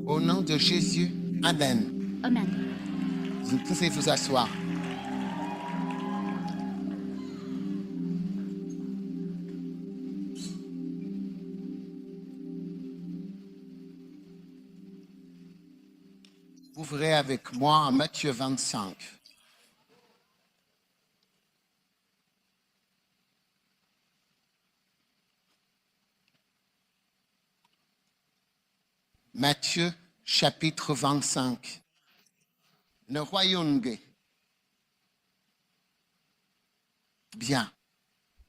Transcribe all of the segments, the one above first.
Au nom de Jésus, Amen. Amen. Vous pouvez vous asseoir. Ouvrez avec moi en Matthieu 25. Matthieu chapitre 25. Le royaume gai. Bien.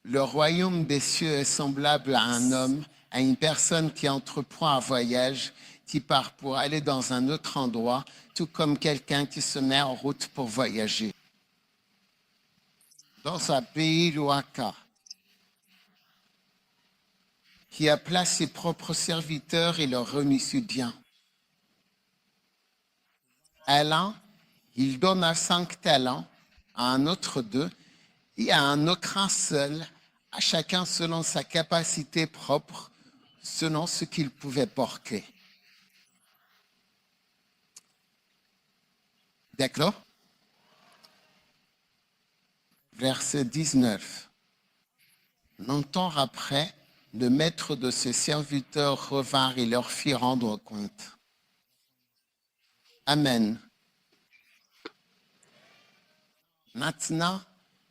Le royaume des cieux est semblable à un homme, à une personne qui entreprend un voyage, qui part pour aller dans un autre endroit, tout comme quelqu'un qui se met en route pour voyager. Dans un pays lointain, qui appela ses propres serviteurs et leur remit ce bien. À l'un, il donna 5 talents, à un autre 2, et à un autre un seul, à chacun selon sa capacité propre, selon ce qu'il pouvait porter. D'accord? Verset 19. Longtemps après, le maître de ses serviteurs revint et leur fit rendre compte. Amen. Maintenant,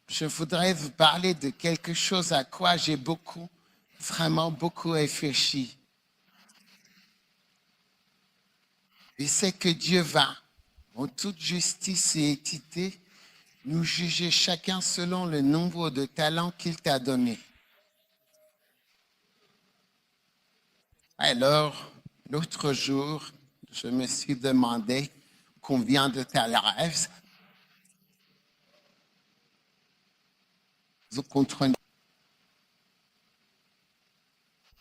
je voudrais vous parler de quelque chose à quoi j'ai vraiment beaucoup réfléchi. Et c'est que Dieu va, en toute justice et équité, nous juger chacun selon le nombre de talents qu'il t'a donné. Alors, l'autre jour, je me suis demandé combien de talents rêves. Vous comprenez?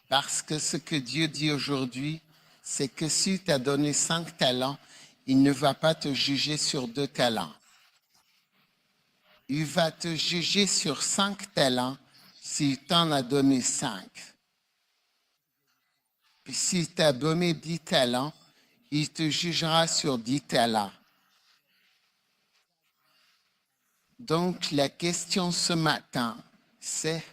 Parce que ce que Dieu dit aujourd'hui, c'est que s'il t'a donné 5 talents, il ne va pas te juger sur 2 talents. Il va te juger sur 5 talents s'il t'en a donné 5. Puis s'il t'a donné 10 talents, il te jugera sur 10 talents. Donc la question ce matin, c'est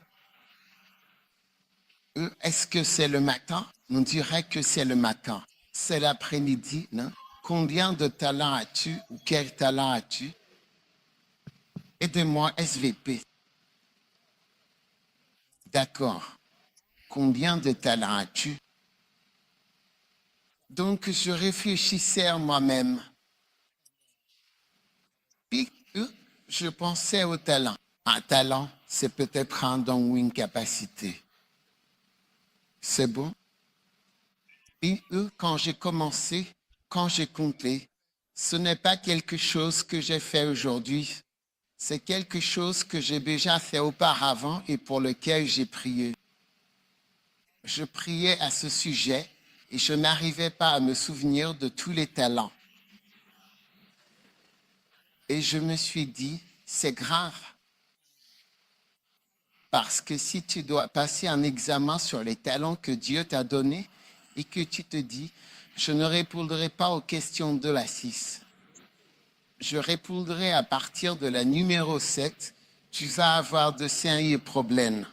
est-ce que c'est le matin? On dirait que c'est le matin. C'est l'après-midi, non? Combien de talents as-tu ou quel talent as-tu? Aidez-moi, SVP. D'accord. Combien de talents as-tu? Donc, je réfléchissais à moi-même. Puis, je pensais au talent. Un talent, c'est peut-être un don ou une capacité. C'est bon? Puis, quand j'ai commencé, quand j'ai compté, ce n'est pas quelque chose que j'ai fait aujourd'hui. C'est quelque chose que j'ai déjà fait auparavant et pour lequel j'ai prié. Je priais à ce sujet et je n'arrivais pas à me souvenir de tous les talents. Et je me suis dit, c'est grave. Parce que si tu dois passer un examen sur les talents que Dieu t'a donnés et que tu te dis, je ne répondrai pas aux questions de la 6. Je répondrai à partir de la numéro 7, tu vas avoir de sérieux problèmes.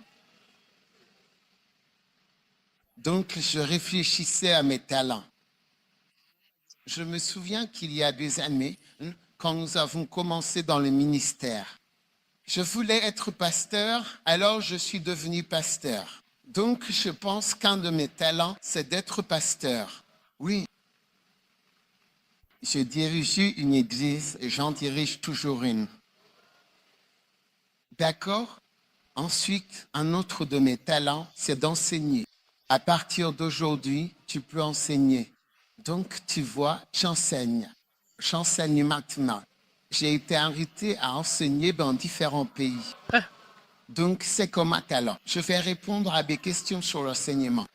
Donc, je réfléchissais à mes talents. Je me souviens qu'il y a des années, quand nous avons commencé dans le ministère, je voulais être pasteur, alors je suis devenu pasteur. Donc, je pense qu'un de mes talents, c'est d'être pasteur. Oui. Je dirigeais une église et j'en dirige toujours une. D'accord? Ensuite, un autre de mes talents, c'est d'enseigner. À partir d'aujourd'hui, tu peux enseigner. Donc, tu vois, j'enseigne. J'enseigne maintenant. J'ai été invité à enseigner dans différents pays. Donc, c'est comme un talent. Je vais répondre à des questions sur l'enseignement.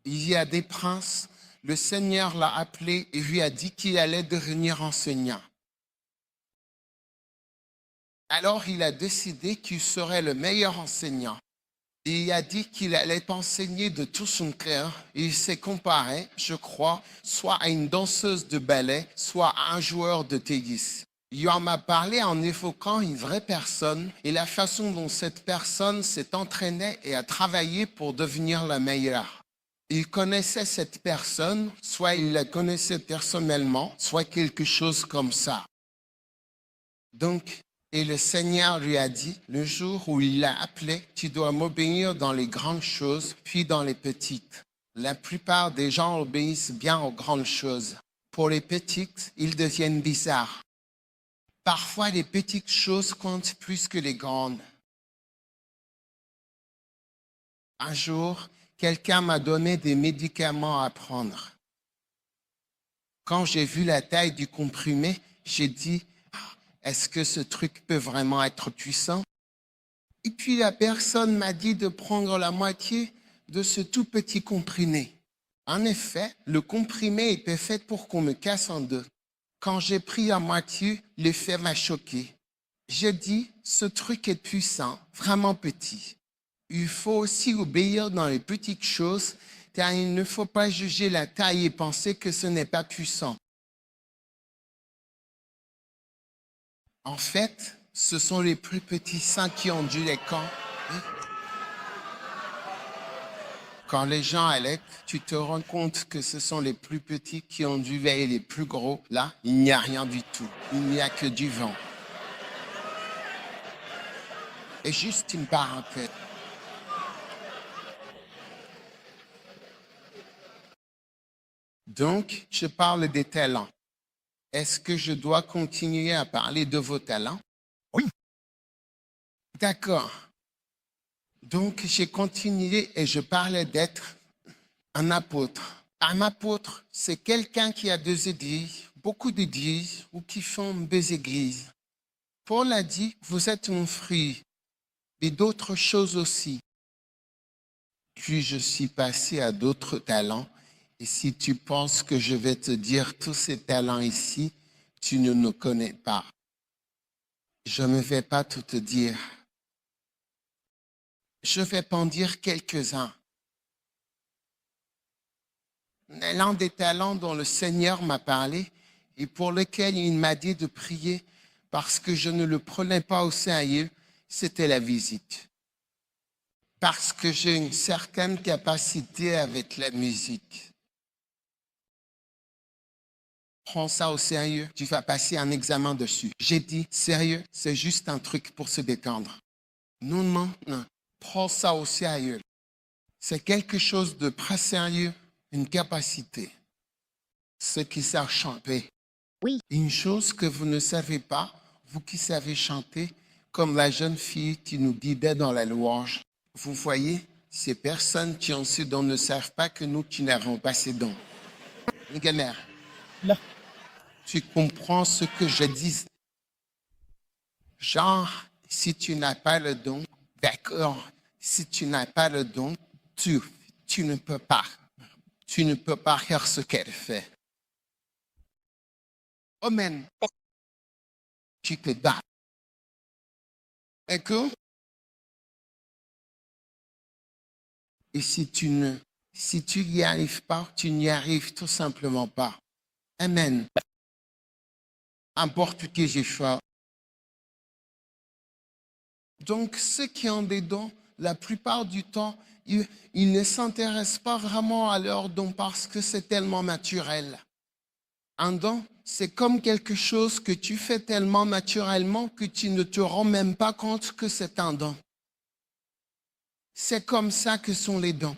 Il y a des princes, le Seigneur l'a appelé et lui a dit qu'il allait devenir enseignant. Alors, il a décidé qu'il serait le meilleur enseignant. Il a dit qu'il allait t'enseigner de tout son cœur. Il s'est comparé, je crois, soit à une danseuse de ballet, soit à un joueur de tennis. Il en m'a parlé en évoquant une vraie personne et la façon dont cette personne s'est entraînée et a travaillé pour devenir la meilleure. Il connaissait cette personne, soit il la connaissait personnellement, soit quelque chose comme ça. Donc, et le Seigneur lui a dit, le jour où il l'a appelé, tu dois m'obéir dans les grandes choses, puis dans les petites. La plupart des gens obéissent bien aux grandes choses. Pour les petites, ils deviennent bizarres. Parfois, les petites choses comptent plus que les grandes. Un jour, quelqu'un m'a donné des médicaments à prendre. Quand j'ai vu la taille du comprimé, j'ai dit, est-ce que ce truc peut vraiment être puissant? Et puis la personne m'a dit de prendre la moitié de ce tout petit comprimé. En effet, le comprimé était fait pour qu'on me casse en deux. Quand j'ai pris la moitié, l'effet m'a choqué. J'ai dit, ce truc est puissant, vraiment petit. Il faut aussi obéir dans les petites choses, car il ne faut pas juger la taille et penser que ce n'est pas puissant. En fait, ce sont les plus petits saints qui ont dû les camps. Quand les gens allaitent, tu te rends compte que ce sont les plus petits qui ont dû veiller les plus gros. Là, il n'y a rien du tout. Il n'y a que du vent. Et juste une parenthèse. Donc, je parle des talents. Est-ce que je dois continuer à parler de vos talents? Oui. D'accord. Donc, j'ai continué et je parlais d'être un apôtre. Un apôtre, c'est quelqu'un qui a deux églises, beaucoup d'églises ou qui fonde deux églises. Paul a dit, vous êtes mon fruit, et d'autres choses aussi. Puis je suis passé à d'autres talents. Et si tu penses que je vais te dire tous ces talents ici, tu ne nous connais pas. Je ne vais pas tout te dire. Je vais t'en dire quelques-uns. L'un des talents dont le Seigneur m'a parlé et pour lequel il m'a dit de prier parce que je ne le prenais pas au sérieux, c'était la visite. Parce que j'ai une certaine capacité avec la musique. Prends ça au sérieux, tu vas passer un examen dessus. J'ai dit, sérieux, c'est juste un truc pour se détendre. Non, prends ça au sérieux. C'est quelque chose de très sérieux, une capacité. Ceux qui savent chanter. Oui. Une chose que vous ne savez pas, vous qui savez chanter, comme la jeune fille qui nous guidait dans la louange. Vous voyez, ces personnes qui ont ces dons ne savent pas que nous qui n'avons pas ces dons. Galère. Là. Tu comprends ce que je dis? Genre, si tu n'as pas le don, d'accord, si tu n'as pas le don, tu ne peux pas. Tu ne peux pas faire ce qu'elle fait. Amen. Tu te bats. D'accord? Et si tu n'y arrives pas, tu n'y arrives tout simplement pas. Amen. Importe qui j'ai fait. Donc, ceux qui ont des dons, la plupart du temps, ils ne s'intéressent pas vraiment à leurs dons parce que c'est tellement naturel. Un don, c'est comme quelque chose que tu fais tellement naturellement que tu ne te rends même pas compte que c'est un don. C'est comme ça que sont les dons.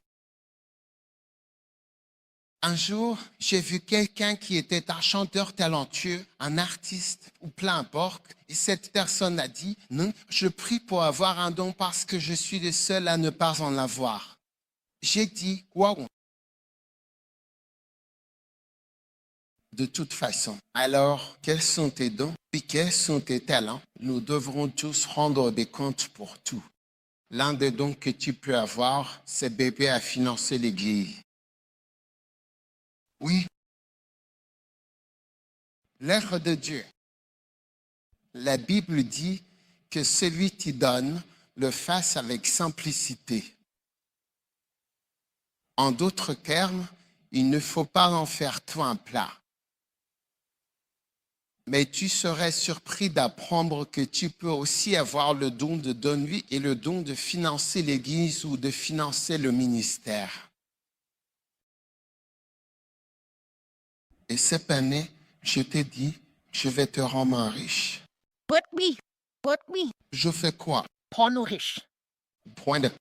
Un jour, j'ai vu quelqu'un qui était un chanteur talentueux, un artiste ou peu importe, et cette personne a dit, non, je prie pour avoir un don parce que je suis le seul à ne pas en avoir. J'ai dit, waouh. De toute façon, alors, quels sont tes dons et quels sont tes talents? Nous devrons tous rendre des comptes pour tout. L'un des dons que tu peux avoir, c'est d'aider à financer l'église. Oui. L'œuvre de Dieu. La Bible dit que celui qui donne le fasse avec simplicité. En d'autres termes, il ne faut pas en faire toi un plat. Mais tu serais surpris d'apprendre que tu peux aussi avoir le don de donner et le don de financer l'Église ou de financer le ministère. Et cette année, je t'ai dit, je vais te rendre riche. Put me, Je fais quoi? rends-nous riches. Point de...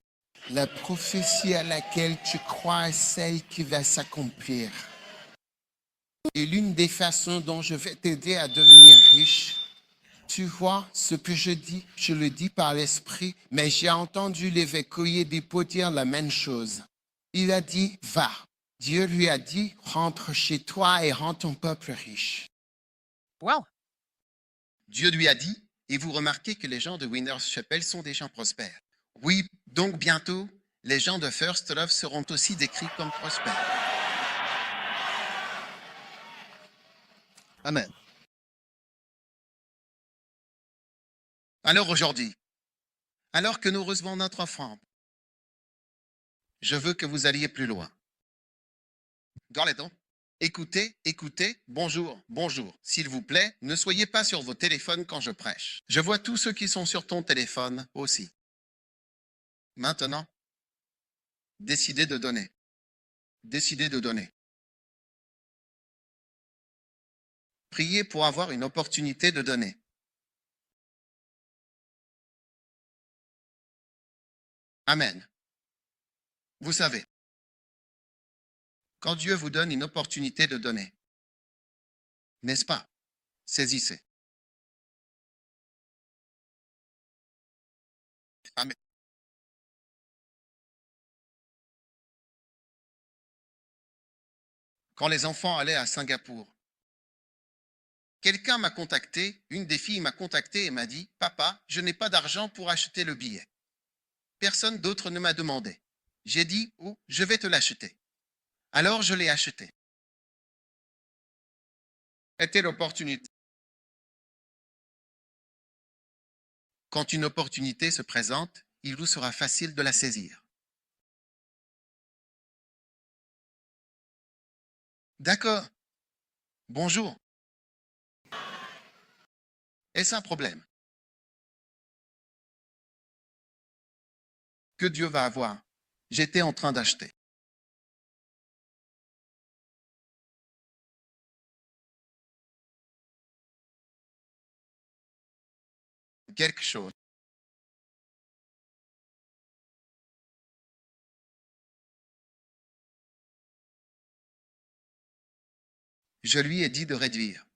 La prophétie à laquelle tu crois est celle qui va s'accomplir. Et l'une des façons dont je vais t'aider à devenir riche, tu vois, ce que je dis, je le dis par l'esprit, mais j'ai entendu l'évêque Oyedepo dire la même chose. Il a dit, va. Dieu lui a dit, rentre chez toi et rends ton peuple riche. Well, Dieu lui a dit, et vous remarquez que les gens de Winners Chapel sont des gens prospères. Oui, donc bientôt, les gens de First Love seront aussi décrits comme prospères. Amen. Alors aujourd'hui, alors que nous recevons notre offrande, je veux que vous alliez plus loin. Dans les dents. Écoutez, écoutez, bonjour, bonjour. S'il vous plaît, ne soyez pas sur vos téléphones quand je prêche. Je vois tous ceux qui sont sur ton téléphone aussi. Maintenant, décidez de donner. Décidez de donner. Priez pour avoir une opportunité de donner. Amen. Vous savez, quand Dieu vous donne une opportunité de donner, n'est-ce pas? Saisissez. Amen. Quand les enfants allaient à Singapour, quelqu'un m'a contacté, une des filles m'a contacté et m'a dit, « Papa, je n'ai pas d'argent pour acheter le billet. » Personne d'autre ne m'a demandé. J'ai dit, « Oh, je vais te l'acheter. » Alors je l'ai acheté. C'était l'opportunité. Quand une opportunité se présente, il vous sera facile de la saisir. D'accord. Bonjour. Est-ce un problème? Que Dieu va avoir? J'étais en train d'acheter. Quelque chose. Je lui ai dit de réduire.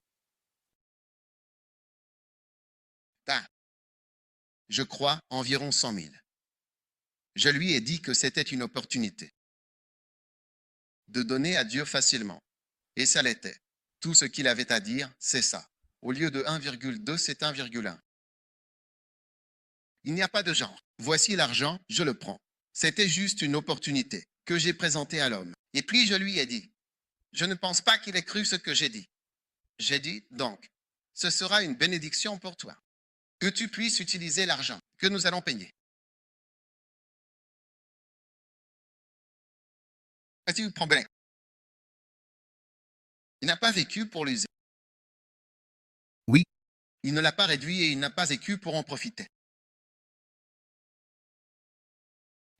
Je crois environ 100 000. Je lui ai dit que c'était une opportunité de donner à Dieu facilement. Et ça l'était. Tout ce qu'il avait à dire, c'est ça. Au lieu de 1,2, c'est 1,1. Il n'y a pas de genre. Voici l'argent, je le prends. C'était juste une opportunité que j'ai présentée à l'homme. Et puis je lui ai dit, je ne pense pas qu'il ait cru ce que j'ai dit. J'ai dit, donc, ce sera une bénédiction pour toi, que tu puisses utiliser l'argent que nous allons payer. As-tu un problème? Il n'a pas vécu pour l'user. Oui. Il ne l'a pas réduit et il n'a pas vécu pour en profiter.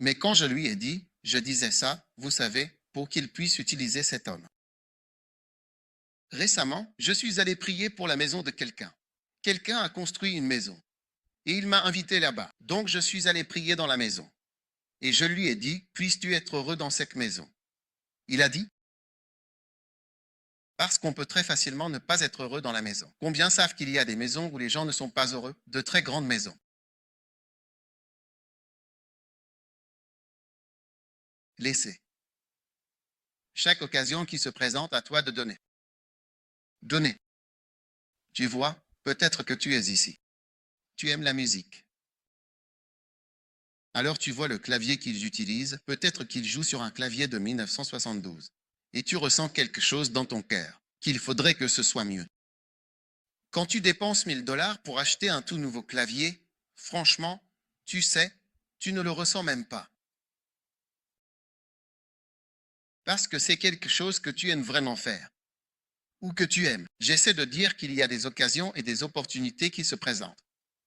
Mais quand je lui ai dit, je disais ça, vous savez, pour qu'il puisse utiliser cet homme. Récemment, je suis allé prier pour la maison de quelqu'un. Quelqu'un a construit une maison et il m'a invité là-bas. Donc je suis allé prier dans la maison. Et je lui ai dit, puisses-tu être heureux dans cette maison? Il a dit, parce qu'on peut très facilement ne pas être heureux dans la maison. Combien savent qu'il y a des maisons où les gens ne sont pas heureux? De très grandes maisons. Laissez. Chaque occasion qui se présente à toi de donner. Donner. Tu vois, peut-être que tu es ici. Tu aimes la musique. Alors tu vois le clavier qu'ils utilisent, peut-être qu'ils jouent sur un clavier de 1972. Et tu ressens quelque chose dans ton cœur, qu'il faudrait que ce soit mieux. Quand tu dépenses 1 000 $ pour acheter un tout nouveau clavier, franchement, tu sais, tu ne le ressens même pas. parce que c'est quelque chose que tu aimes vraiment faire ou que tu aimes. J'essaie de dire qu'il y a des occasions et des opportunités qui se présentent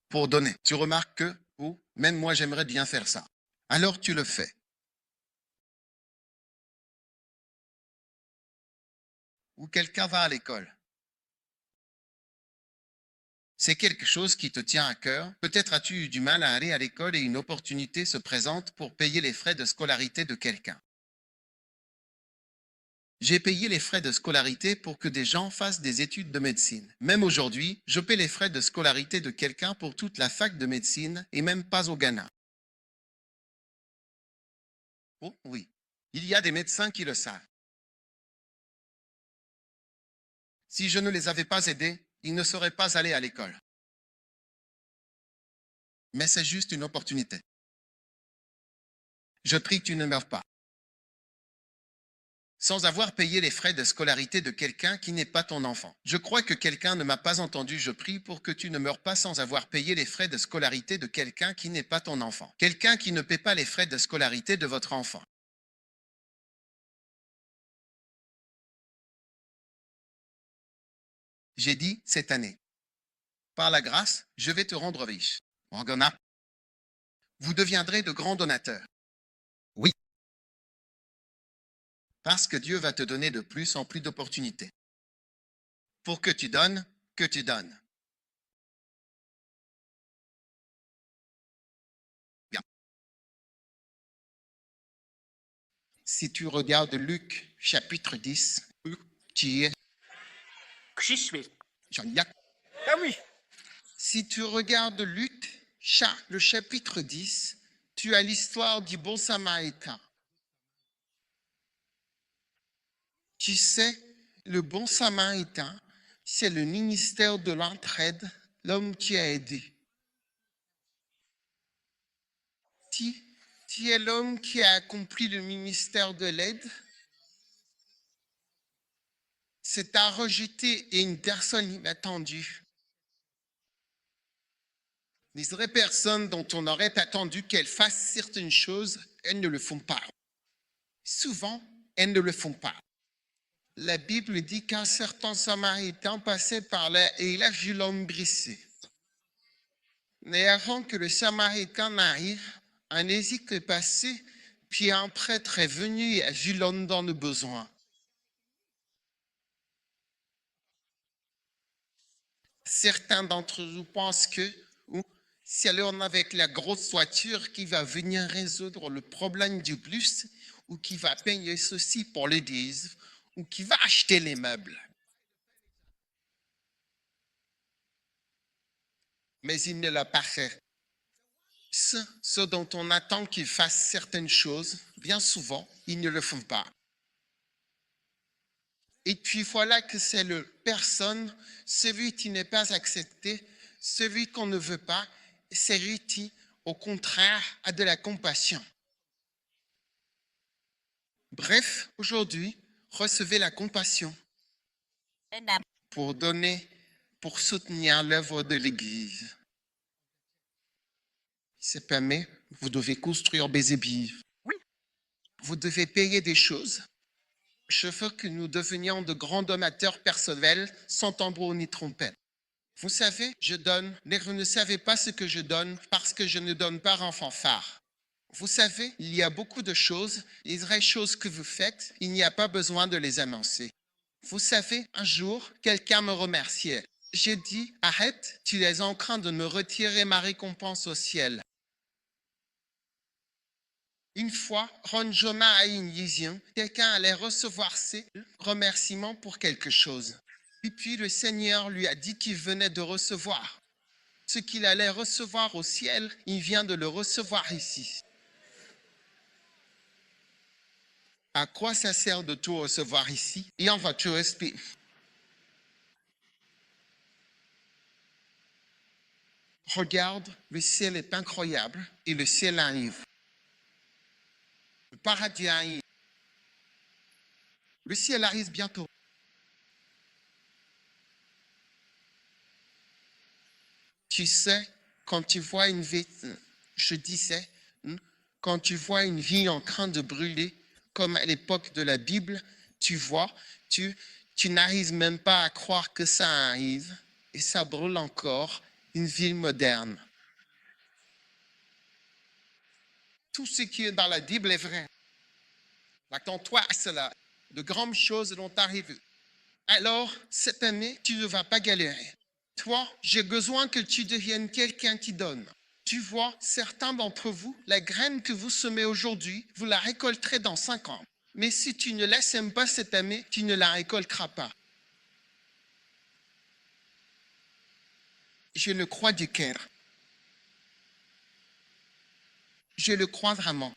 pour donner. Tu remarques que, ou même moi j'aimerais bien faire ça. Alors tu le fais. Ou quelqu'un va à l'école. C'est quelque chose qui te tient à cœur. Peut-être as-tu eu du mal à aller à l'école et une opportunité se présente pour payer les frais de scolarité de quelqu'un. J'ai payé les frais de scolarité pour que des gens fassent des études de médecine. Même aujourd'hui, je paie les frais de scolarité de quelqu'un pour toute la fac de médecine et même pas au Ghana. Oh oui, il y a des médecins qui le savent. Si je ne les avais pas aidés, ils ne seraient pas allés à l'école. Mais c'est juste une opportunité. Je prie que tu ne meurs pas. Sans avoir payé les frais de scolarité de quelqu'un qui n'est pas ton enfant. Je crois que quelqu'un ne m'a pas entendu. Je prie pour que tu ne meurs pas sans avoir payé les frais de scolarité de quelqu'un qui n'est pas ton enfant. Quelqu'un qui ne paie pas les frais de scolarité de votre enfant. J'ai dit cette année. Par la grâce, je vais te rendre riche. Morgana, vous deviendrez de grands donateurs. Oui. Parce que Dieu va te donner de plus en plus d'opportunités. Pour que tu donnes, que tu donnes. Bien. Si tu regardes Luc chapitre 10, tu y es. J'y suis. Jean-Jacques. Ah oui. Si tu regardes Luc, le chapitre 10, tu as l'histoire du bon samaritain. Tu sais, le bon samaritain, c'est le ministère de l'entraide, l'homme qui a aidé. Tu es l'homme qui a accompli le ministère de l'aide. C'est à rejeter et une personne inattendue. Les vraies personnes dont on aurait attendu qu'elles fassent certaines choses, elles ne le font pas. Souvent, elles ne le font pas. La Bible dit qu'un certain Samaritain passait par là et il a vu l'homme brisé. Mais avant que le Samaritain n'arrive, un Ézéchiel est passé, puis un prêtre est venu et a vu l'homme dans le besoin. Certains d'entre vous pensent que c'est l'homme avec la grosse voiture qui va venir résoudre le problème du plus, ou qui va payer ceci pour l'église, ou qui va acheter les meubles. Mais il ne l'a pas fait. Ceux dont on attend qu'ils fassent certaines choses, bien souvent, ils ne le font pas. Et puis voilà que c'est le personne, celui qui n'est pas accepté, celui qu'on ne veut pas, celui qui, au contraire, a de la compassion. Bref, aujourd'hui, recevez la compassion pour donner, pour soutenir l'œuvre de l'Église. Si ça permet, vous devez construire Bézébille. Oui. Vous devez payer des choses. Je veux que nous devenions de grands donateurs personnels sans tambour ni trompette. Vous savez, je donne, mais vous ne savez pas ce que je donne parce que je ne donne pas en fanfare. Vous savez, il y a beaucoup de choses, les vraies choses que vous faites, il n'y a pas besoin de les annoncer. Vous savez, un jour, quelqu'un me remerciait. J'ai dit, arrête, tu es en train de me retirer ma récompense au ciel. Une fois, Ron Joma a eu une vision. Quelqu'un allait recevoir ses remerciements pour quelque chose. Et puis le Seigneur lui a dit qu'il venait de recevoir. Ce qu'il allait recevoir au ciel, il vient de le recevoir ici. À quoi ça sert de tout recevoir ici? Et on va tout expliquer. Regarde, le ciel est incroyable et le ciel arrive. Le paradis arrive. Le ciel arrive bientôt. Tu sais, quand tu vois une vie, je disais, quand tu vois une vie en train de brûler, comme à l'époque de la Bible, tu vois, tu n'arrives même pas à croire que ça arrive et ça brûle encore une ville moderne. Tout ce qui est dans la Bible est vrai. Attends-toi à cela. De grandes choses vont arriver. Alors, cette année, tu ne vas pas galérer. Toi, j'ai besoin que tu deviennes quelqu'un qui donne. Tu vois, certains d'entre vous, la graine que vous semez aujourd'hui, vous la récolterez dans 5 ans. Mais si tu ne la sèmes pas cette année, tu ne la récolteras pas. Je le crois du cœur. Je le crois vraiment.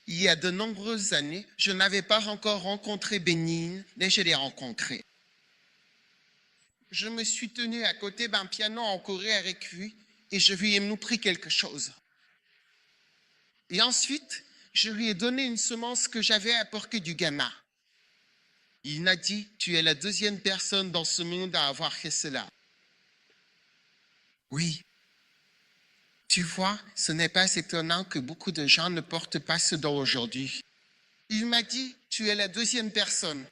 Il y a de nombreuses années, je n'avais pas encore rencontré Bénigne, mais je l'ai rencontré. Je me suis tenu à côté d'un piano en Corée avec lui et je lui ai montré quelque chose. Et ensuite, je lui ai donné une semence que j'avais apportée du Ghana. Il m'a dit, tu es la deuxième personne dans ce monde à avoir fait cela. Oui. Tu vois, ce n'est pas étonnant que beaucoup de gens ne portent pas ce don aujourd'hui. Il m'a dit, tu es la deuxième personne.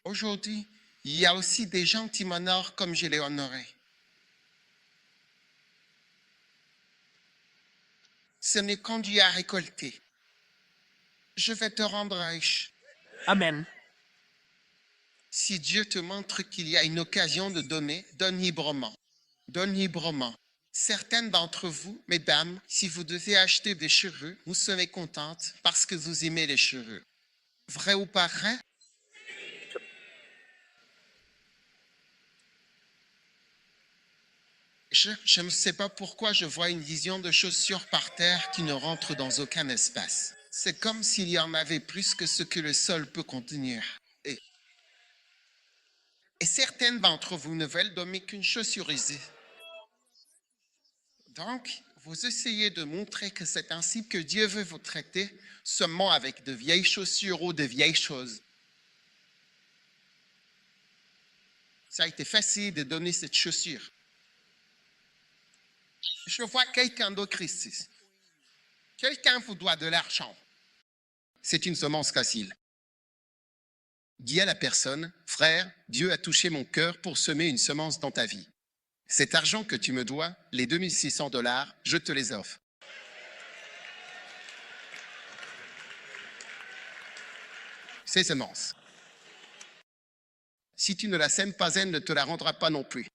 Aujourd'hui, il y a aussi des gens qui m'honorent comme je l'ai honoré. Ce n'est quand Dieu a récolté. Je vais te rendre riche. Amen. Si Dieu te montre qu'il y a une occasion de donner, donne librement. Donne librement. Certaines d'entre vous, mesdames, si vous devez acheter des cheveux, vous serez contentes parce que vous aimez les cheveux. Vrai ou pas vrai? Je ne sais pas pourquoi je vois une vision de chaussures par terre qui ne rentrent dans aucun espace. C'est comme s'il y en avait plus que ce que le sol peut contenir. Et certaines d'entre vous ne veulent donner qu'une chaussure usée. Donc, vous essayez de montrer que c'est ainsi que Dieu veut vous traiter, seulement avec de vieilles chaussures ou de vieilles choses. Ça a été facile de donner cette chaussure. Je vois quelqu'un d'autre ici. Quelqu'un vous doit de l'argent. C'est une semence facile. Dis à la personne, frère, Dieu a touché mon cœur pour semer une semence dans ta vie. Cet argent que tu me dois, les 2600 $, je te les offre. Ces semences. Si tu ne la sèmes pas, elle ne te la rendra pas non plus.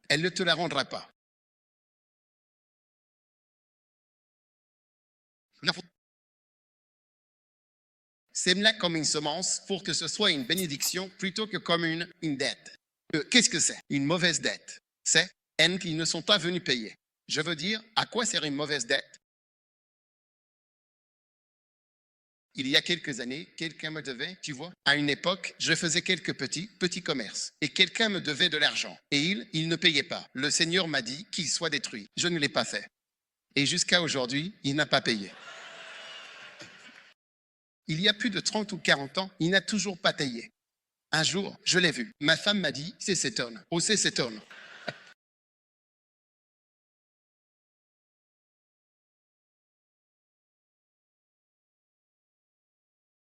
Elle ne te la rendra pas. Sème-la comme une semence pour que ce soit une bénédiction plutôt que comme une dette. Qu'est-ce que c'est? Une mauvaise dette. C'est N qui ne sont pas venus payer. Je veux dire, à quoi sert une mauvaise dette? Il y a quelques années, quelqu'un me devait, tu vois, à une époque, je faisais quelques petits commerces et quelqu'un me devait de l'argent et il ne payait pas. Le Seigneur m'a dit qu'il soit détruit. Je ne l'ai pas fait. Et jusqu'à aujourd'hui, il n'a pas payé. Il y a plus de 30 ou 40 ans, il n'a toujours pas payé. Un jour, je l'ai vu. Ma femme m'a dit, c'est cet homme. Oh, c'est cet homme.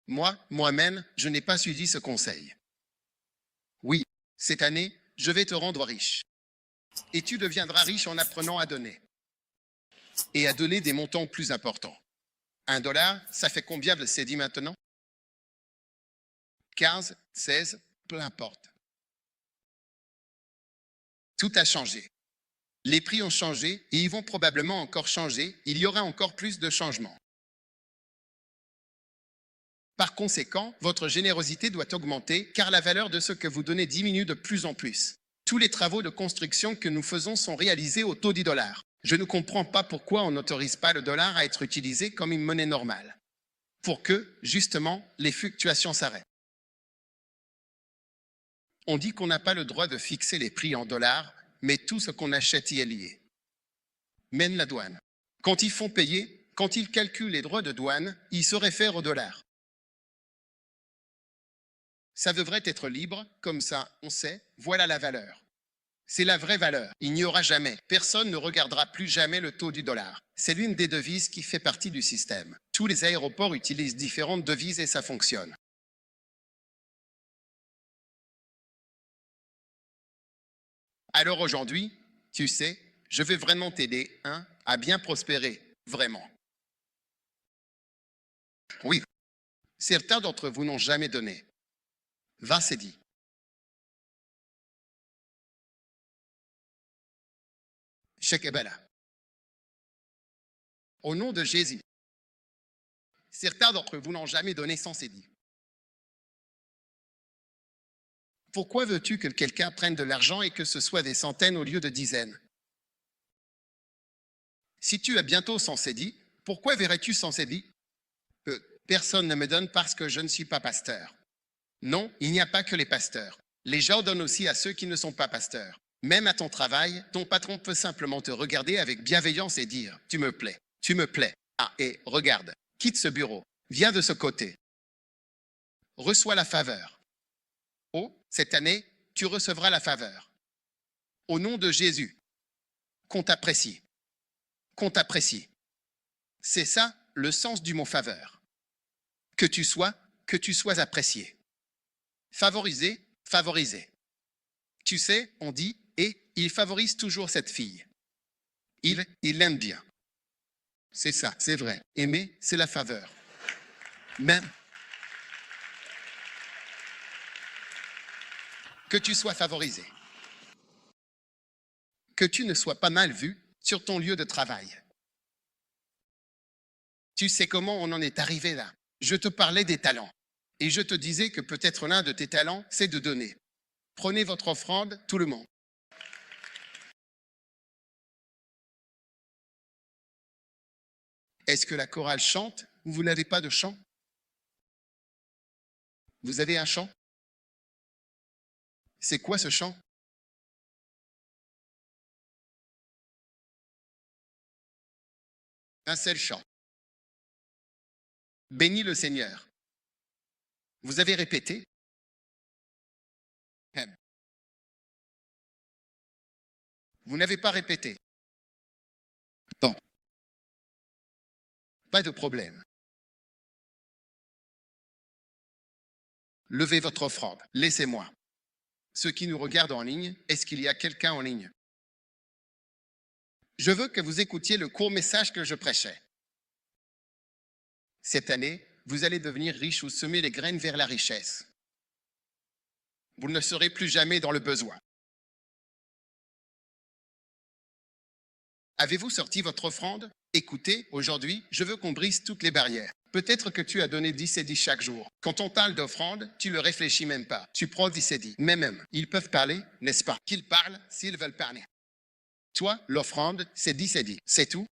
Moi-même, je n'ai pas suivi ce conseil. Oui, cette année, je vais te rendre riche. Et tu deviendras riche en apprenant à donner. Et à donner des montants plus importants. $1, ça fait combien de cédis maintenant? 15, 16, peu importe. Tout a changé. Les prix ont changé et ils vont probablement encore changer. Il y aura encore plus de changements. Par conséquent, votre générosité doit augmenter car la valeur de ce que vous donnez diminue de plus en plus. Tous les travaux de construction que nous faisons sont réalisés au taux du dollar. Je ne comprends pas pourquoi on n'autorise pas le dollar à être utilisé comme une monnaie normale. Pour que, justement, les fluctuations s'arrêtent. On dit qu'on n'a pas le droit de fixer les prix en dollars, mais tout ce qu'on achète y est lié. Même la douane. Quand ils font payer, quand ils calculent les droits de douane, ils se réfèrent au dollar. Ça devrait être libre, comme ça, on sait, voilà la valeur. C'est la vraie valeur. Il n'y aura jamais, personne ne regardera plus jamais le taux du dollar. C'est l'une des devises qui fait partie du système. Tous les aéroports utilisent différentes devises et ça fonctionne. Alors aujourd'hui, tu sais, je vais vraiment t'aider, à bien prospérer, vraiment. Oui, certains d'entre vous n'ont jamais donné. Va, c'est dit. Shekebala. Au nom de Jésus, certains d'entre vous n'ont jamais donné sans c'est dit. Pourquoi veux-tu que quelqu'un prenne de l'argent et que ce soit des centaines au lieu de dizaines? Si tu as bientôt sans c'est dit, pourquoi verrais-tu sans c'est dit? Personne ne me donne parce que je ne suis pas pasteur. Non, il n'y a pas que les pasteurs. Les gens donnent aussi à ceux qui ne sont pas pasteurs. Même à ton travail, ton patron peut simplement te regarder avec bienveillance et dire « tu me plais, tu me plais ». Ah, et regarde, quitte ce bureau, viens de ce côté. Reçois la faveur. Oh, cette année, tu recevras la faveur. Au nom de Jésus, qu'on t'apprécie. Qu'on t'apprécie. C'est ça le sens du mot faveur. Que tu sois apprécié. Favoriser, favoriser. Tu sais, on dit, et il favorise toujours cette fille. Il l'aime bien. C'est ça, c'est vrai. Aimer, c'est la faveur. Même que tu sois favorisé. Que tu ne sois pas mal vu sur ton lieu de travail. Tu sais comment on en est arrivé là? Je te parlais des talents. Et je te disais que peut-être l'un de tes talents, c'est de donner. Prenez votre offrande, tout le monde. Est-ce que la chorale chante ou vous n'avez pas de chant? Vous avez un chant? C'est quoi ce chant? Un seul chant. Bénis le Seigneur. Vous avez répété? Vous n'avez pas répété. Bon. Pas de problème. Levez votre offrande. Laissez-moi. Ceux qui nous regardent en ligne, est-ce qu'il y a quelqu'un en ligne? Je veux que vous écoutiez le court message que je prêchais. Cette année, vous allez devenir riche ou semer les graines vers la richesse. Vous ne serez plus jamais dans le besoin. Avez-vous sorti votre offrande? Écoutez, aujourd'hui, je veux qu'on brise toutes les barrières. Peut-être que tu as donné 10 et 10 chaque jour. Quand on parle d'offrande, tu le réfléchis même pas. Tu prends 10 et 10. Mais même, ils peuvent parler, n'est-ce pas? Qu'ils parlent s'ils veulent parler. Toi, l'offrande, c'est 10 et 10. C'est tout?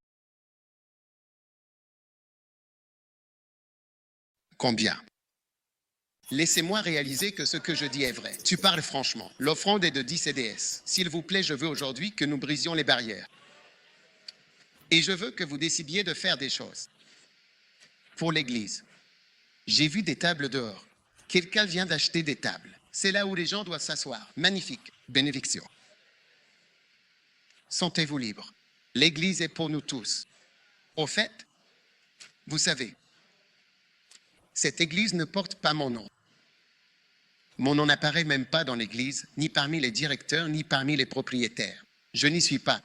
Combien? Laissez-moi réaliser que ce que je dis est vrai. Tu parles franchement. L'offrande est de 10 CDS. S'il vous plaît, je veux aujourd'hui que nous brisions les barrières. Et je veux que vous décidiez de faire des choses. Pour l'église, j'ai vu des tables dehors. Quelqu'un vient d'acheter des tables. C'est là où les gens doivent s'asseoir. Magnifique. Bénédiction. Sentez-vous libre. L'église est pour nous tous. Au fait, vous savez, cette église ne porte pas mon nom. Mon nom n'apparaît même pas dans l'église, ni parmi les directeurs, ni parmi les propriétaires. Je n'y suis pas.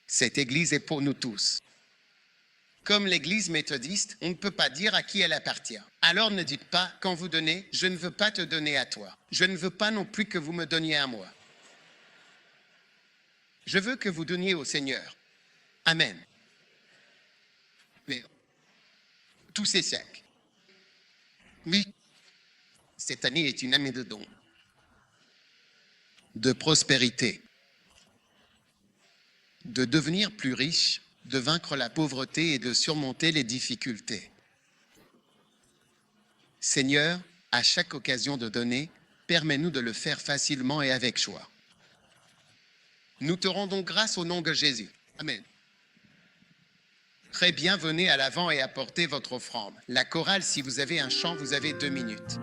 Cette église est pour nous tous. Comme l'église méthodiste, on ne peut pas dire à qui elle appartient. Alors ne dites pas, quand vous donnez, je ne veux pas te donner à toi. Je ne veux pas non plus que vous me donniez à moi. Je veux que vous donniez au Seigneur. Amen. Mais tout c'est sec. Oui, cette année est une année de dons, de prospérité, de devenir plus riche, de vaincre la pauvreté et de surmonter les difficultés. Seigneur, à chaque occasion de donner, permets-nous de le faire facilement et avec joie. Nous te rendons grâce au nom de Jésus. Amen. Très bien, venez à l'avant et apportez votre offrande. La chorale, si vous avez un chant, vous avez 2 minutes.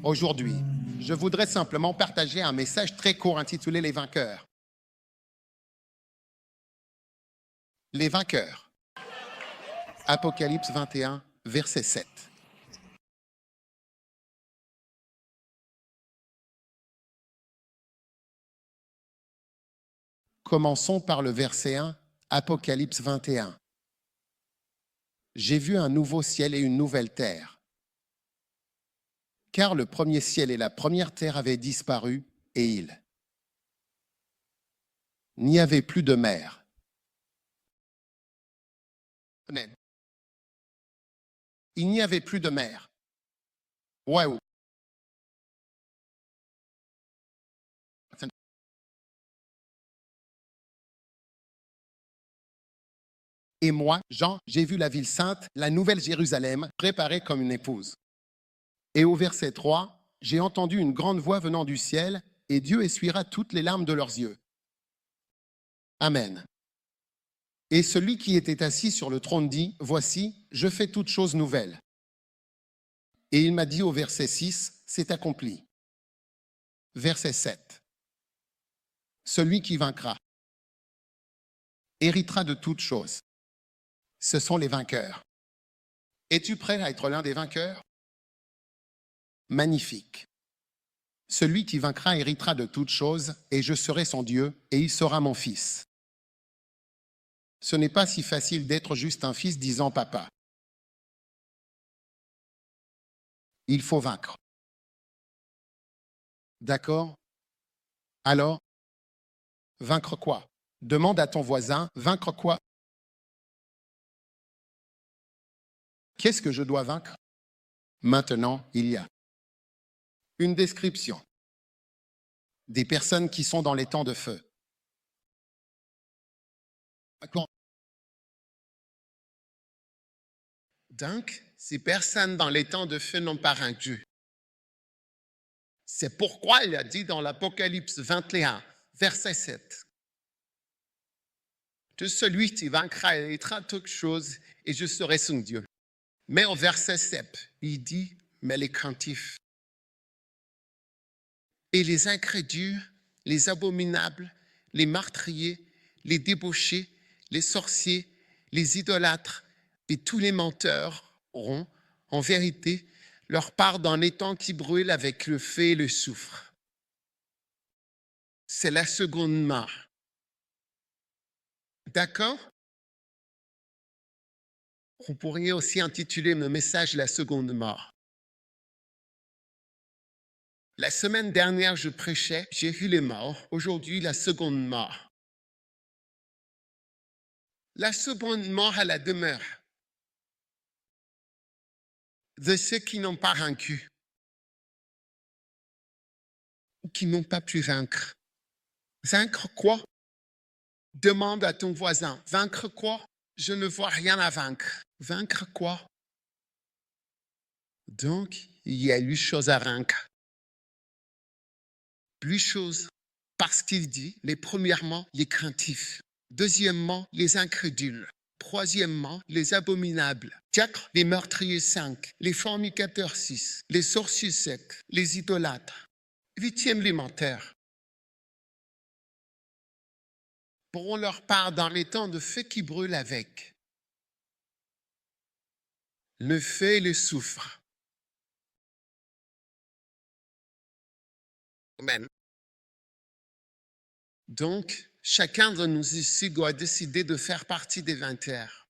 Aujourd'hui, je voudrais simplement partager un message très court intitulé Les vainqueurs. Les vainqueurs. Apocalypse 21, verset 7. Commençons par le verset 1, Apocalypse 21. J'ai vu un nouveau ciel et une nouvelle terre. Car le premier ciel et la première terre avaient disparu, et il n'y avait plus de mer. Il n'y avait plus de mer. Waouh! Et moi, Jean, j'ai vu la ville sainte, la nouvelle Jérusalem, préparée comme une épouse. Et au verset 3, j'ai entendu une grande voix venant du ciel, et Dieu essuiera toutes les larmes de leurs yeux. Amen. Et celui qui était assis sur le trône dit, voici, je fais toutes choses nouvelles. Et il m'a dit au verset 6, c'est accompli. Verset 7. Celui qui vaincra héritera de toutes choses. Ce sont les vainqueurs. Es-tu prêt à être l'un des vainqueurs? Magnifique. Celui qui vaincra héritera de toutes choses, et je serai son Dieu, et il sera mon fils. Ce n'est pas si facile d'être juste un fils disant papa. Il faut vaincre. D'accord? Alors, vaincre quoi? Demande à ton voisin, vaincre quoi? Qu'est-ce que je dois vaincre? Maintenant, il y a une description des personnes qui sont dans les temps de feu. Donc, ces personnes dans les temps de feu n'ont pas vaincu. C'est pourquoi il a dit dans l'Apocalypse 21, verset 7, que celui qui vaincra héritera toutes choses et je serai son Dieu. Mais au verset 7, il dit, mais les craintifs et les incrédules, les abominables, les meurtriers, les débauchés, les sorciers, les idolâtres et tous les menteurs auront, en vérité, leur part dans l'étang qui brûle avec le feu et le soufre. C'est la seconde mort. D'accord? On pourrait aussi intituler mon message la seconde mort. La semaine dernière, je prêchais, j'ai vu les morts. Aujourd'hui, la seconde mort. La seconde mort à la demeure de ceux qui n'ont pas vaincu ou qui n'ont pas pu vaincre. Vaincre quoi? Demande à ton voisin. Vaincre quoi? Je ne vois rien à vaincre. Vaincre quoi? Donc, il y a 8 choses à vaincre. 8 choses. Parce qu'il dit, premièrement, les craintifs. Deuxièmement, les incrédules. Troisièmement, les abominables. 4, les meurtriers. 5, les fornicateurs. 6, les sorciers secs, les idolâtres. 8e, les menteurs. Pourront leur part dans les temps de feu qui brûle avec le feu et le soufre. Amen. Donc, chacun de nous ici doit décider de faire partie des vainqueurs.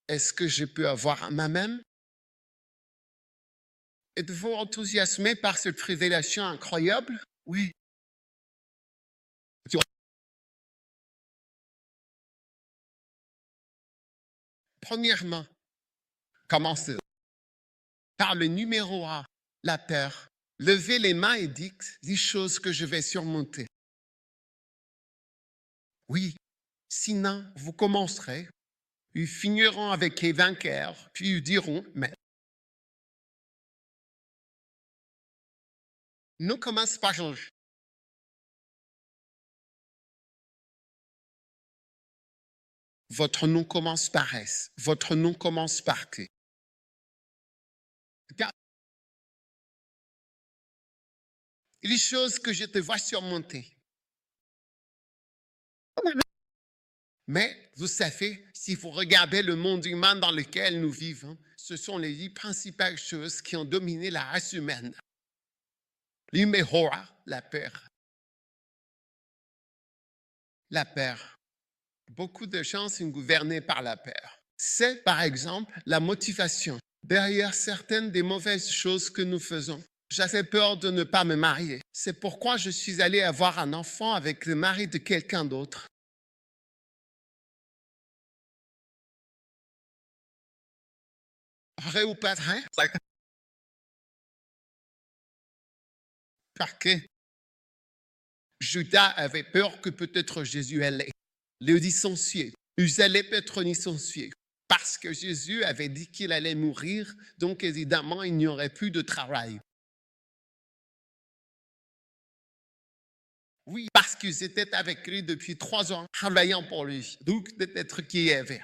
Est-ce que je peux avoir un amen? Êtes-vous enthousiasmé par cette révélation incroyable? Oui. Premièrement, commencez par le numéro 1, la peur. Levez les mains et dites les choses que je vais surmonter. Oui, sinon vous commencerez, ils finiront avec les vainqueurs, puis ils diront, mais nous commençons par changer. Votre nom commence par S. Votre nom commence par T. les choses que je te vois surmonter. Mais vous savez, si vous regardez le monde humain dans lequel nous vivons, ce sont les 10 principales choses qui ont dominé la race humaine. Numéro 1, la peur. La peur. Beaucoup de gens sont gouvernés par la peur. C'est, par exemple, la motivation derrière certaines des mauvaises choses que nous faisons. J'avais peur de ne pas me marier. C'est pourquoi je suis allé avoir un enfant avec le mari de quelqu'un d'autre. Vrai ou pas vrai? Parce que Judas avait peur que peut-être Jésus allait le licencier. Ils allaient être licenciés parce que Jésus avait dit qu'il allait mourir, donc évidemment, il n'y aurait plus de travail. Oui, parce qu'ils étaient avec lui depuis 3 ans, travaillant pour lui. Donc, peut-être qu'il y avait.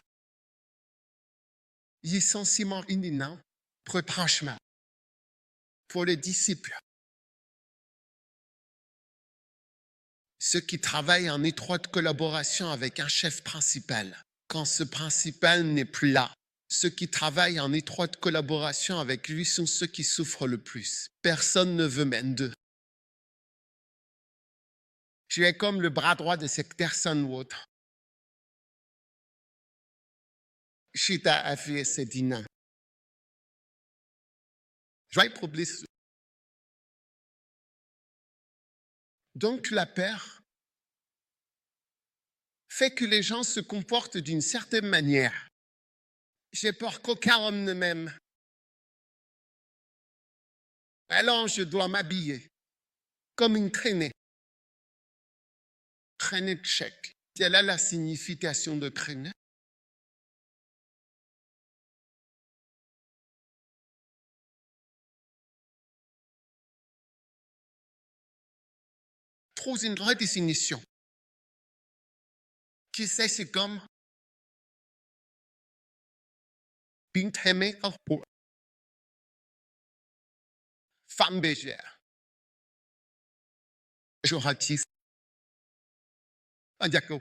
Licenciement imminent, retranchement pour les disciples. Ceux qui travaillent en étroite collaboration avec un chef principal, quand ce principal n'est plus là. Ceux qui travaillent en étroite collaboration avec lui sont ceux qui souffrent le plus. Personne ne veut même d'eux. Tu es comme le bras droit de cette personne ou autre. Chita a fait ce dîner. Je vais probably. Donc la peur fait que les gens se comportent d'une certaine manière. J'ai peur qu'aucun homme ne m'aime. Alors je dois m'habiller comme une traînée. Traînée de chèque. Quelle est la signification de traînée? Trop une vraie définition. Qui sait, c'est comme une traînée pour femme bégère. Péjoratif. Ah, d'accord.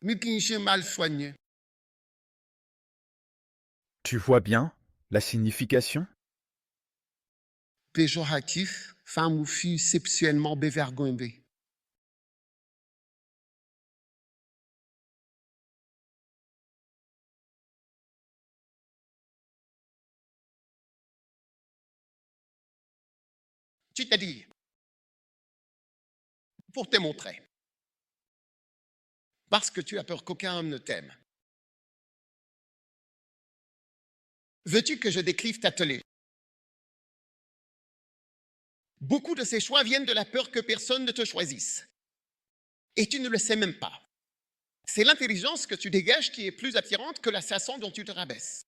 Mais qui est mal soigné. Tu vois bien la signification? Péjoratif, femme ou fille sexuellement bévergondée. Tu t'as dit, pour te montrer, parce que tu as peur qu'aucun homme ne t'aime. Veux-tu que je décrive ta télé? Beaucoup de ces choix viennent de la peur que personne ne te choisisse. Et tu ne le sais même pas. C'est l'intelligence que tu dégages qui est plus attirante que l'assassin dont tu te rabaisses.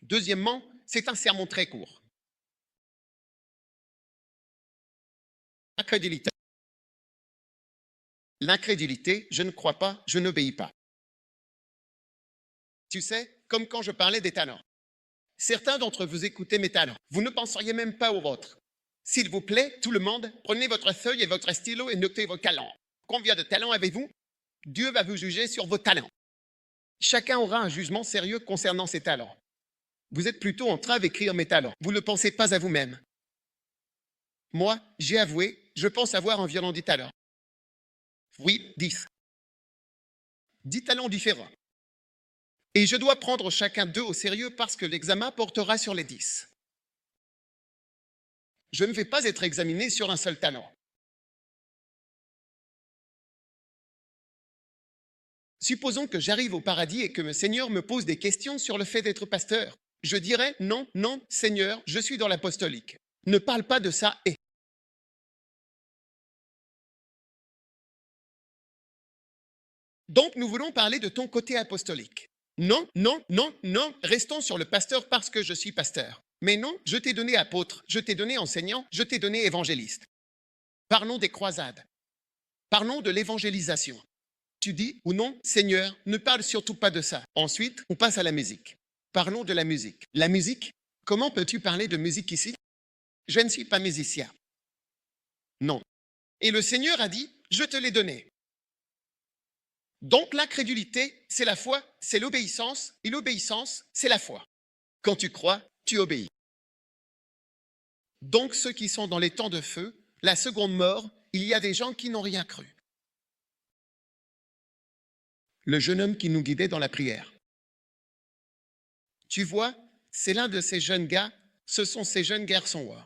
Deuxièmement, c'est un sermon très court. Incrédulité. L'incrédulité, je ne crois pas, je n'obéis pas. Tu sais, comme quand je parlais des talents. Certains d'entre vous écoutez mes talents. Vous ne penseriez même pas aux vôtres. S'il vous plaît, tout le monde, prenez votre feuille et votre stylo et notez vos talents. Combien de talents avez-vous? Dieu va vous juger sur vos talents. Chacun aura un jugement sérieux concernant ses talents. Vous êtes plutôt en train d'écrire mes talents. Vous ne pensez pas à vous-même. Moi, j'ai avoué, je pense avoir environ 10 talents. Oui, 10. 10 talents différents. Et je dois prendre chacun d'eux au sérieux parce que l'examen portera sur les 10. Je ne vais pas être examiné sur un seul talent. Supposons que j'arrive au paradis et que le Seigneur me pose des questions sur le fait d'être pasteur. Je dirais non, non, Seigneur, je suis dans l'apostolique. Ne parle pas de ça et. Donc nous voulons parler de ton côté apostolique. Non, non, non, non, restons sur le pasteur parce que je suis pasteur. Mais non, je t'ai donné apôtre, je t'ai donné enseignant, je t'ai donné évangéliste. Parlons des croisades. Parlons de l'évangélisation. Tu dis ou non, Seigneur, ne parle surtout pas de ça. Ensuite, on passe à la musique. Parlons de la musique. La musique, comment peux-tu parler de musique ici? Je ne suis pas musicien. Non. Et le Seigneur a dit, je te l'ai donné. Donc l'incrédulité, c'est la foi, c'est l'obéissance, et l'obéissance, c'est la foi. Quand tu crois, tu obéis. Donc ceux qui sont dans les temps de feu, la seconde mort, il y a des gens qui n'ont rien cru. Le jeune homme qui nous guidait dans la prière. Tu vois, c'est l'un de ces jeunes gars, ce sont ces jeunes garçons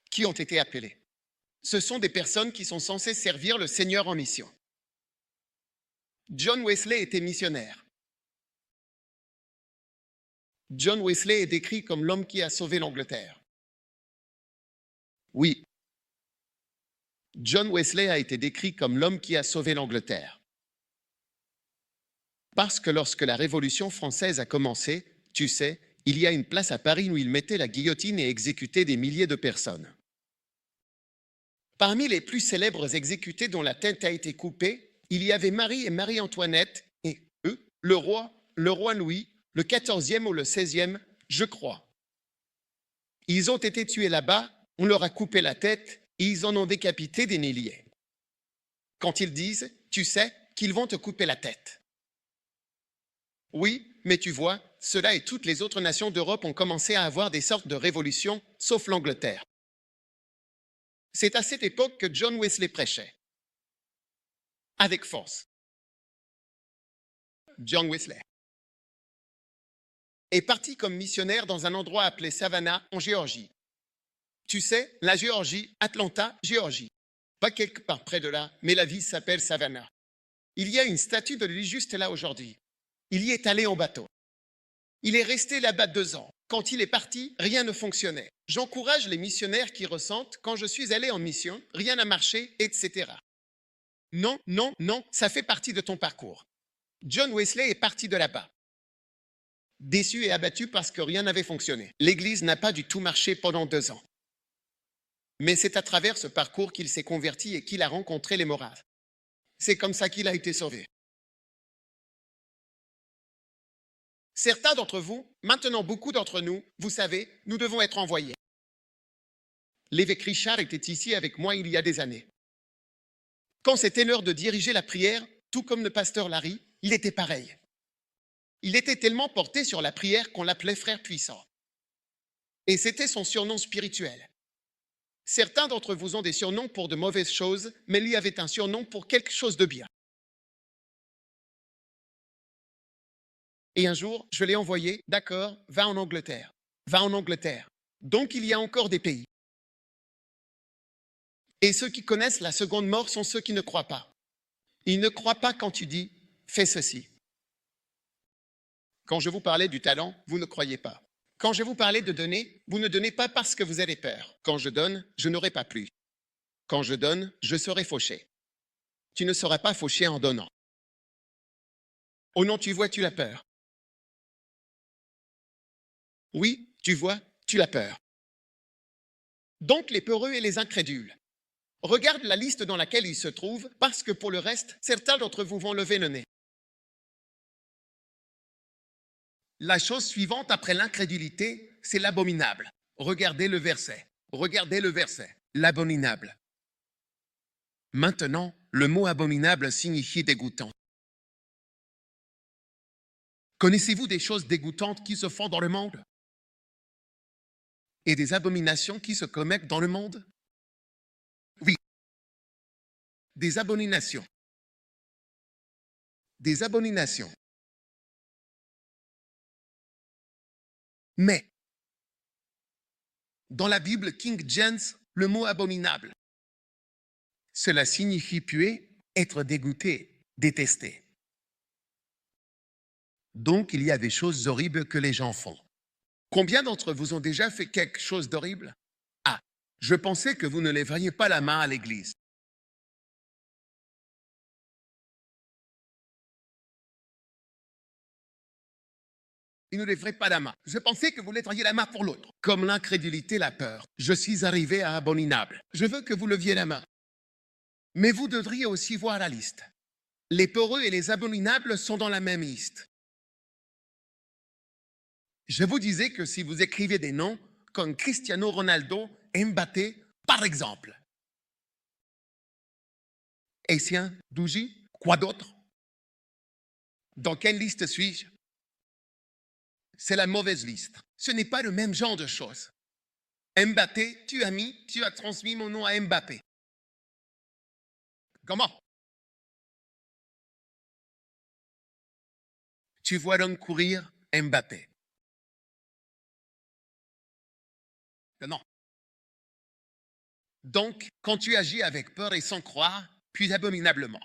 qui ont été appelés. Ce sont des personnes qui sont censées servir le Seigneur en mission. John Wesley était missionnaire. John Wesley est décrit comme l'homme qui a sauvé l'Angleterre. Oui. John Wesley a été décrit comme l'homme qui a sauvé l'Angleterre. Parce que lorsque la Révolution française a commencé, tu sais, il y a une place à Paris où il mettait la guillotine et exécutait des milliers de personnes. Parmi les plus célèbres exécutés dont la tête a été coupée, il y avait Marie et Marie-Antoinette et eux, le roi Louis, le 14e ou le 16e, je crois. Ils ont été tués là-bas, on leur a coupé la tête et ils en ont décapité des milliers. Quand ils disent, tu sais, qu'ils vont te couper la tête. Oui, mais tu vois, cela et toutes les autres nations d'Europe ont commencé à avoir des sortes de révolutions, sauf l'Angleterre. C'est à cette époque que John Wesley prêchait. Avec force. John Wesley est parti comme missionnaire dans un endroit appelé Savannah, en Géorgie. Tu sais, la Géorgie, Atlanta, Géorgie. Pas quelque part près de là, mais la ville s'appelle Savannah. Il y a une statue de lui juste là aujourd'hui. Il y est allé en bateau. Il est resté là-bas 2 ans. Quand il est parti, rien ne fonctionnait. J'encourage les missionnaires qui ressentent, quand je suis allé en mission, rien n'a marché, etc. Non, non, non, ça fait partie de ton parcours. John Wesley est parti de là-bas. Déçu et abattu parce que rien n'avait fonctionné. L'Église n'a pas du tout marché pendant 2 ans. Mais c'est à travers ce parcours qu'il s'est converti et qu'il a rencontré les Moraves. C'est comme ça qu'il a été sauvé. Certains d'entre vous, maintenant beaucoup d'entre nous, vous savez, nous devons être envoyés. L'évêque Richard était ici avec moi il y a des années. Quand c'était l'heure de diriger la prière, tout comme le pasteur Larry, il était pareil. Il était tellement porté sur la prière qu'on l'appelait frère puissant. Et c'était son surnom spirituel. Certains d'entre vous ont des surnoms pour de mauvaises choses, mais lui avait un surnom pour quelque chose de bien. Et un jour, je l'ai envoyé, d'accord, va en Angleterre. Va en Angleterre. Donc il y a encore des pays. Et ceux qui connaissent la seconde mort sont ceux qui ne croient pas. Ils ne croient pas quand tu dis, fais ceci. Quand je vous parlais du talent, vous ne croyez pas. Quand je vous parlais de donner, vous ne donnez pas parce que vous avez peur. Quand je donne, je n'aurai pas plus. Quand je donne, je serai fauché. Tu ne seras pas fauché en donnant. Oh non, tu vois, tu as peur. Oui, tu vois, tu as peur. Donc les peureux et les incrédules. Regarde la liste dans laquelle ils se trouvent, parce que pour le reste, certains d'entre vous vont lever le nez. La chose suivante après l'incrédulité, c'est l'abominable. Regardez le verset. Regardez le verset. L'abominable. Maintenant, le mot abominable signifie dégoûtant. Connaissez-vous des choses dégoûtantes qui se font dans le monde? Et des abominations qui se commettent dans le monde? Oui. Des abominations. Des abominations. Mais, dans la Bible King James, le mot abominable, cela signifie puer, être dégoûté, détesté. Donc, il y a des choses horribles que les gens font. Combien d'entre vous ont déjà fait quelque chose d'horrible? Ah, je pensais que vous ne lèveriez pas la main à l'église. Il ne lèverait pas la main. Je pensais que vous lèveriez la main pour l'autre. Comme l'incrédulité, la peur. Je suis arrivé à abominable. Je veux que vous leviez la main. Mais vous devriez aussi voir la liste. Les peureux et les abominables sont dans la même liste. Je vous disais que si vous écrivez des noms comme Cristiano Ronaldo, Mbappé, par exemple. Essien, Douji, quoi d'autre? Dans quelle liste suis-je? C'est la mauvaise liste. Ce n'est pas le même genre de choses. Mbappé, tu as transmis mon nom à Mbappé. Comment? Tu vois donc courir Mbappé. Non. Donc, quand tu agis avec peur et sans croire, puis abominablement.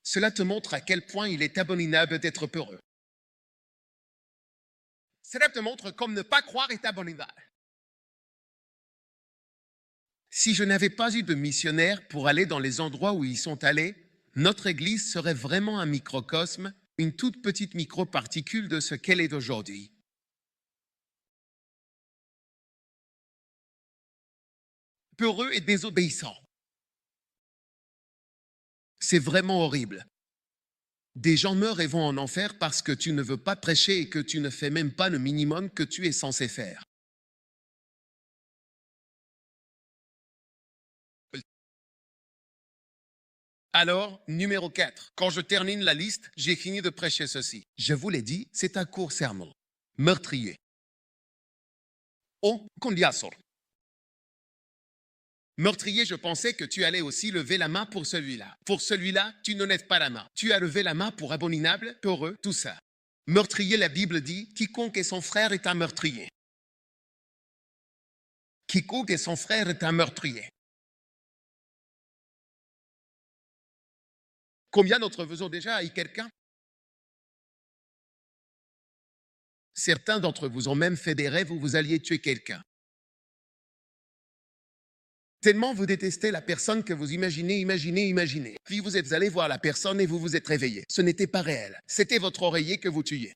Cela te montre à quel point il est abominable d'être peureux. Cela te montre comme ne pas croire est abominable. Si je n'avais pas eu de missionnaires pour aller dans les endroits où ils sont allés, notre Église serait vraiment un microcosme, une toute petite microparticule de ce qu'elle est aujourd'hui. Peureux et désobéissant. C'est vraiment horrible. Des gens meurent et vont en enfer parce que tu ne veux pas prêcher et que tu ne fais même pas le minimum que tu es censé faire. Alors, numéro 4. Quand je termine la liste, j'ai fini de prêcher ceci. Je vous l'ai dit, c'est un court sermon. Meurtrier. Oh, condiasor. Meurtrier, je pensais que tu allais aussi lever la main pour celui-là. Pour celui-là, tu ne lèves pas la main. Tu as levé la main pour abominable, peureux, tout ça. Meurtrier, la Bible dit, quiconque est son frère est un meurtrier. Quiconque est son frère est un meurtrier. Combien d'entre vous ont déjà haï quelqu'un? Certains d'entre vous ont même fait des rêves où vous alliez tuer quelqu'un. Tellement vous détestez la personne que vous imaginez. Puis vous êtes allé voir la personne et vous vous êtes réveillé. Ce n'était pas réel. C'était votre oreiller que vous tuiez.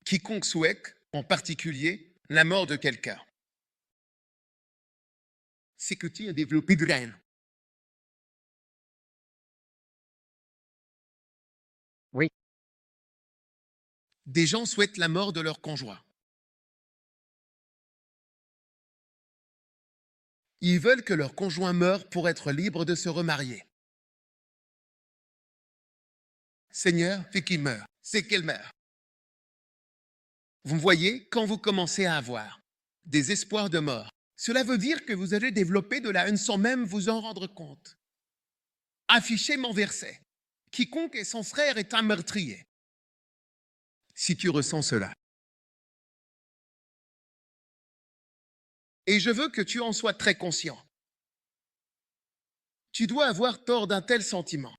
Quiconque souhaite, en particulier, la mort de quelqu'un, c'est que tu as développé de la haine. Oui. Des gens souhaitent la mort de leur conjoint. Ils veulent que leur conjoint meure pour être libre de se remarier. Seigneur, fais qu'il meure. C'est qu'elle meure. Vous voyez, quand vous commencez à avoir des espoirs de mort, cela veut dire que vous allez développer de la haine sans même vous en rendre compte. Affichez mon verset. Quiconque est son frère est un meurtrier. Si tu ressens cela. Et je veux que tu en sois très conscient. Tu dois avoir tort d'un tel sentiment.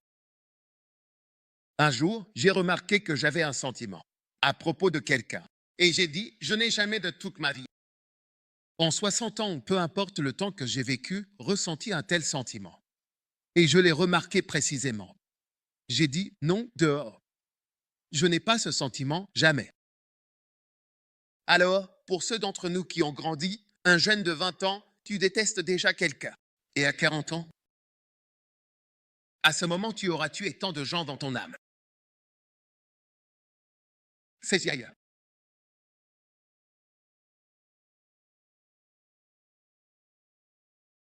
Un jour, j'ai remarqué que j'avais un sentiment à propos de quelqu'un. Et j'ai dit, je n'ai jamais de toute ma vie, en 60 ans, peu importe le temps que j'ai vécu, ressenti un tel sentiment. Et je l'ai remarqué précisément. J'ai dit, non, dehors. Je n'ai pas ce sentiment, jamais. Alors, pour ceux d'entre nous qui ont grandi, un jeune de 20 ans, tu détestes déjà quelqu'un. Et à 40 ans, à ce moment, tu auras tué tant de gens dans ton âme. C'est ailleurs.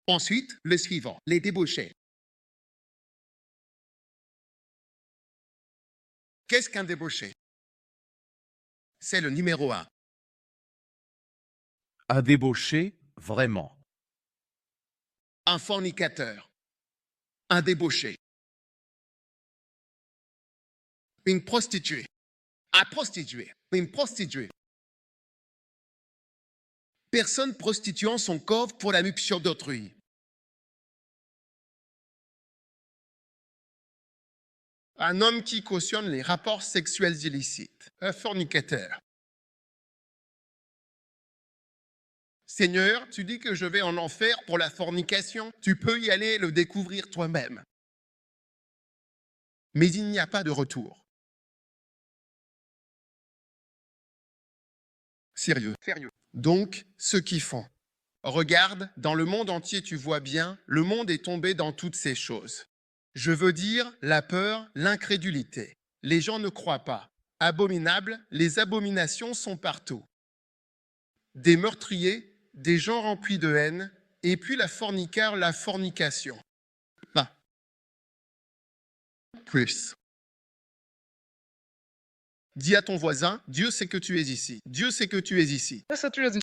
Ensuite, le suivant, les débauchés. Qu'est-ce qu'un débauché? C'est le numéro 1. Un débauché, vraiment. Un fornicateur. Un débauché. Une prostituée. Un prostitué. Une prostituée. Personne prostituant son corps pour la nuptiale d'autrui. Un homme qui cautionne les rapports sexuels illicites. Un fornicateur. Seigneur, tu dis que je vais en enfer pour la fornication. Tu peux y aller le découvrir toi-même. Mais il n'y a pas de retour. Sérieux. Donc, ceux qui font. Regarde, dans le monde entier, tu vois bien, le monde est tombé dans toutes ces choses. Je veux dire, la peur, l'incrédulité. Les gens ne croient pas. Abominable, les abominations sont partout. Des meurtriers, des gens remplis de haine, et puis la fornication. Pas plus. Dis à ton voisin, Dieu sait que tu es ici. Dieu sait que tu es ici. Ça, tu l'as dit.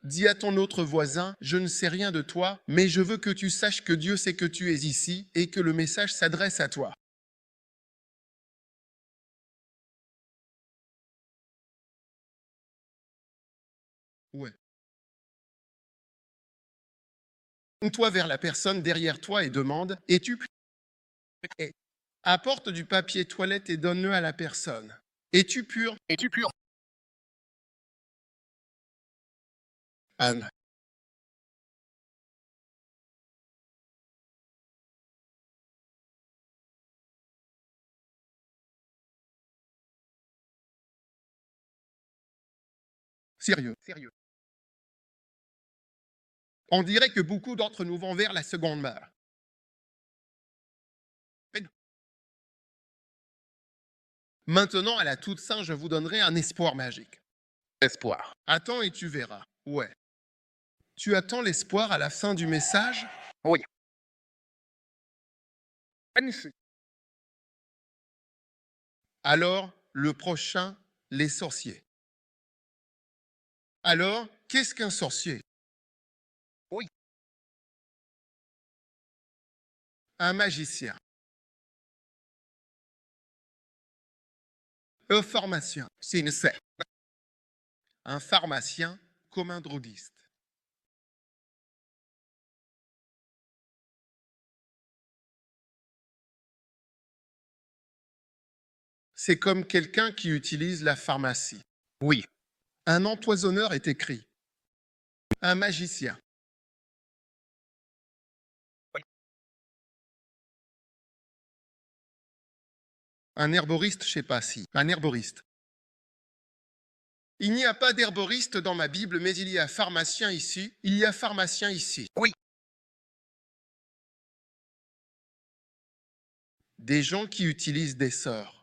Dis à ton autre voisin, je ne sais rien de toi, mais je veux que tu saches que Dieu sait que tu es ici et que le message s'adresse à toi. Ouais. Tourne-toi vers la personne derrière toi et demande, es-tu prêt? Apporte du papier toilette et donne-le à la personne. Es-tu pur? Es-tu pur? Anne. Sérieux. On dirait que beaucoup d'entre nous vont vers la seconde mort. Maintenant, à la toute sainte, je vous donnerai un espoir magique. Espoir. Attends et tu verras. Ouais. Tu attends l'espoir à la fin du message? Oui. Magnifique. Alors, le prochain, les sorciers. Alors, qu'est-ce qu'un sorcier? Oui. Un magicien. Un pharmacien. C'est une secte. Un pharmacien comme un droguiste. C'est comme quelqu'un qui utilise la pharmacie. Oui. Un empoisonneur est écrit. Un magicien. Oui. Un herboriste, je sais pas si. Un herboriste. Il n'y a pas d'herboriste dans ma Bible, mais il y a pharmacien ici. Il y a pharmacien ici. Oui. Des gens qui utilisent des sorts.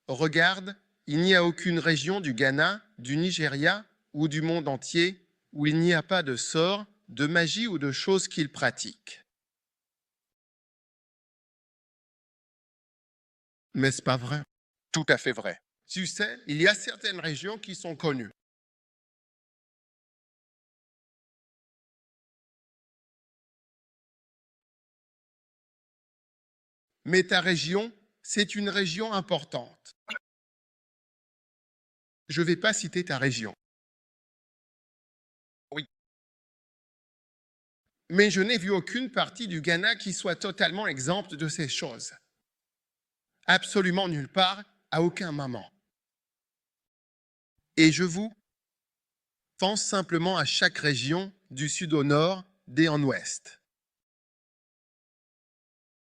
Regarde, il n'y a aucune région du Ghana, du Nigeria ou du monde entier où il n'y a pas de sorts, de magie ou de choses qu'ils pratiquent. Mais c'est pas vrai. Tout à fait vrai. Tu sais, il y a certaines régions qui sont connues. Mais ta région, c'est une région importante. Je ne vais pas citer ta région. Oui. Mais je n'ai vu aucune partie du Ghana qui soit totalement exempte de ces choses. Absolument nulle part, à aucun moment. Et je vous pense simplement à chaque région, du sud au nord, d'est en ouest.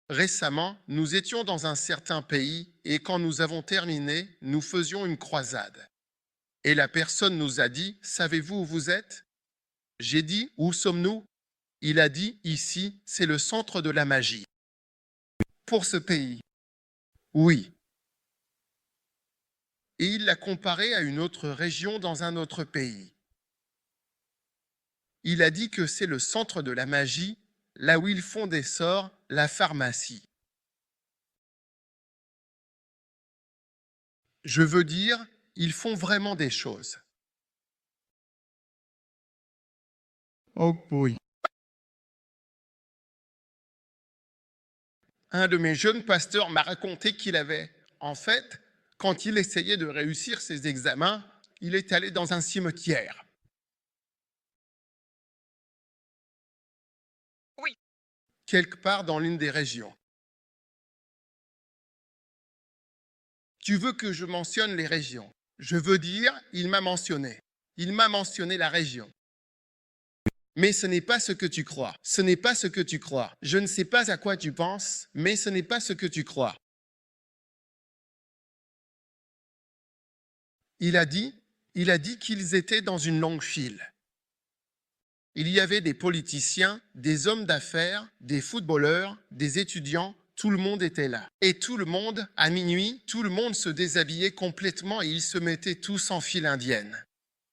Récemment, nous étions dans un certain pays et quand nous avons terminé, nous faisions une croisade. Et la personne nous a dit, savez-vous où vous êtes? J'ai dit, où sommes-nous? Il a dit, ici, c'est le centre de la magie. Pour ce pays. Oui. Et il l'a comparé à une autre région dans un autre pays. Il a dit que c'est le centre de la magie, là où ils font des sorts, la pharmacie. Je veux dire, ils font vraiment des choses. Oh oui. Un de mes jeunes pasteurs m'a raconté qu'il avait, en fait, quand il essayait de réussir ses examens, il est allé dans un cimetière. Oui. Quelque part dans l'une des régions. Tu veux que je mentionne les régions? Je veux dire, il m'a mentionné. Il m'a mentionné la région. Mais ce n'est pas ce que tu crois. Ce n'est pas ce que tu crois. Je ne sais pas à quoi tu penses, mais ce n'est pas ce que tu crois. Il a dit qu'ils étaient dans une longue file. Il y avait des politiciens, des hommes d'affaires, des footballeurs, des étudiants, tout le monde était là. Et tout le monde, à minuit, tout le monde se déshabillait complètement et ils se mettaient tous en file indienne.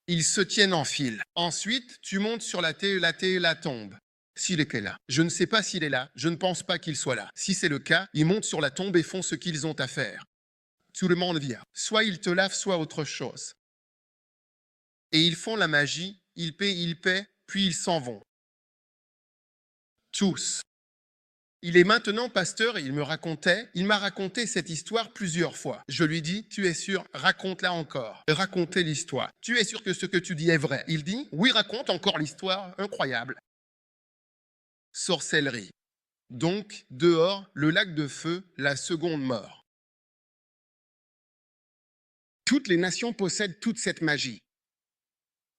Ils se tiennent en file. Ensuite, tu montes sur la tombe. S'il était là. Je ne sais pas s'il est là. Je ne pense pas qu'il soit là. Si c'est le cas, ils montent sur la tombe et font ce qu'ils ont à faire. Tout le monde vient. Soit ils te lavent, soit autre chose. Et ils font la magie, ils paient, puis ils s'en vont. Tous. Il est maintenant pasteur et il m'a raconté cette histoire plusieurs fois. Je lui dis, tu es sûr, raconte-la encore. Racontez l'histoire. Tu es sûr que ce que tu dis est vrai? Il dit, oui, raconte encore l'histoire, incroyable. Sorcellerie. Donc, dehors, le lac de feu, la seconde mort. Toutes les nations possèdent toute cette magie.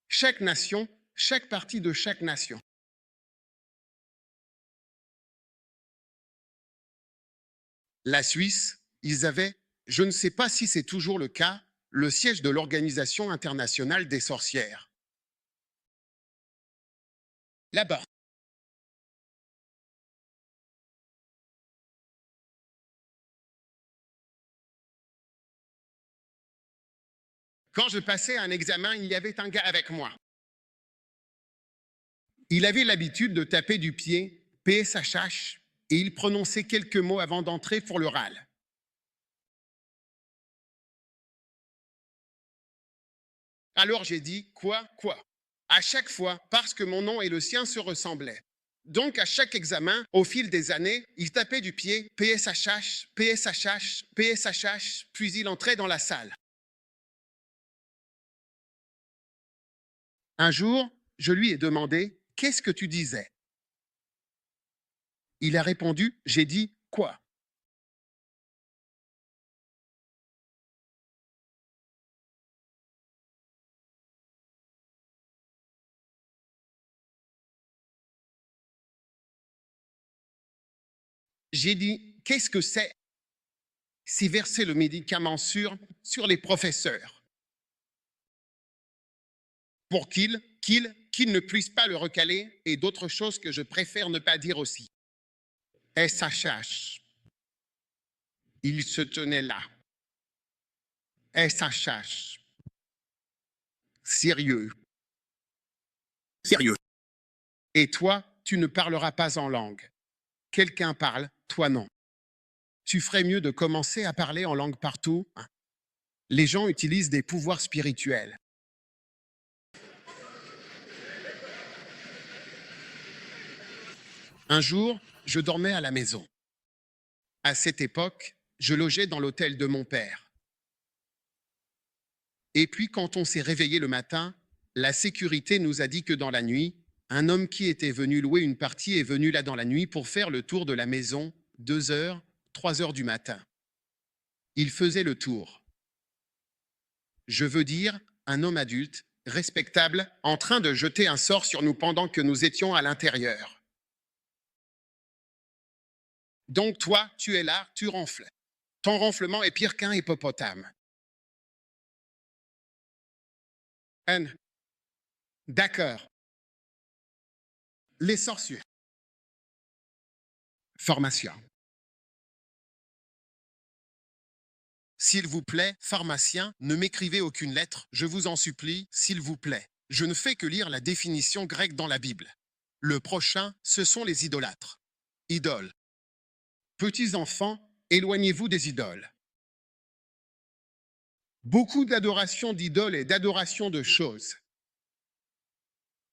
Chaque nation, chaque partie de chaque nation. La Suisse, ils avaient, je ne sais pas si c'est toujours le cas, le siège de l'Organisation internationale des sorcières. Là-bas. Quand je passais un examen, il y avait un gars avec moi. Il avait l'habitude de taper du pied, PSHH, et il prononçait quelques mots avant d'entrer pour l'oral. Alors j'ai dit, quoi? À chaque fois, parce que mon nom et le sien se ressemblaient. Donc à chaque examen, au fil des années, il tapait du pied, PSHH, PSHH, PSHH, puis il entrait dans la salle. Un jour, je lui ai demandé, qu'est-ce que tu disais? Il a répondu, j'ai dit, quoi? J'ai dit, qu'est-ce que c'est? C'est verser le médicament sur les professeurs. Pour qu'ils ne puissent pas le recaler et d'autres choses que je préfère ne pas dire aussi. SHH. Il se tenait là. SHH. Sérieux. Et toi, tu ne parleras pas en langue. Quelqu'un parle, toi non. Tu ferais mieux de commencer à parler en langue partout. Les gens utilisent des pouvoirs spirituels. Un jour, je dormais à la maison. À cette époque, je logeais dans l'hôtel de mon père. Et puis, quand on s'est réveillé le matin, la sécurité nous a dit que dans la nuit, un homme qui était venu louer une partie est venu là dans la nuit pour faire le tour de la maison, 2 heures, 3 heures du matin. Il faisait le tour. Je veux dire, un homme adulte, respectable, en train de jeter un sort sur nous pendant que nous étions à l'intérieur. Donc toi, tu es là, tu ronfles. Ton ronflement est pire qu'un hippopotame. D'accord. Les sorciers. Formation. S'il vous plaît, pharmacien, ne m'écrivez aucune lettre, je vous en supplie, s'il vous plaît. Je ne fais que lire la définition grecque dans la Bible. Le prochain, ce sont les idolâtres. Idoles. Petits enfants, éloignez-vous des idoles. Beaucoup d'adoration d'idoles et d'adoration de choses.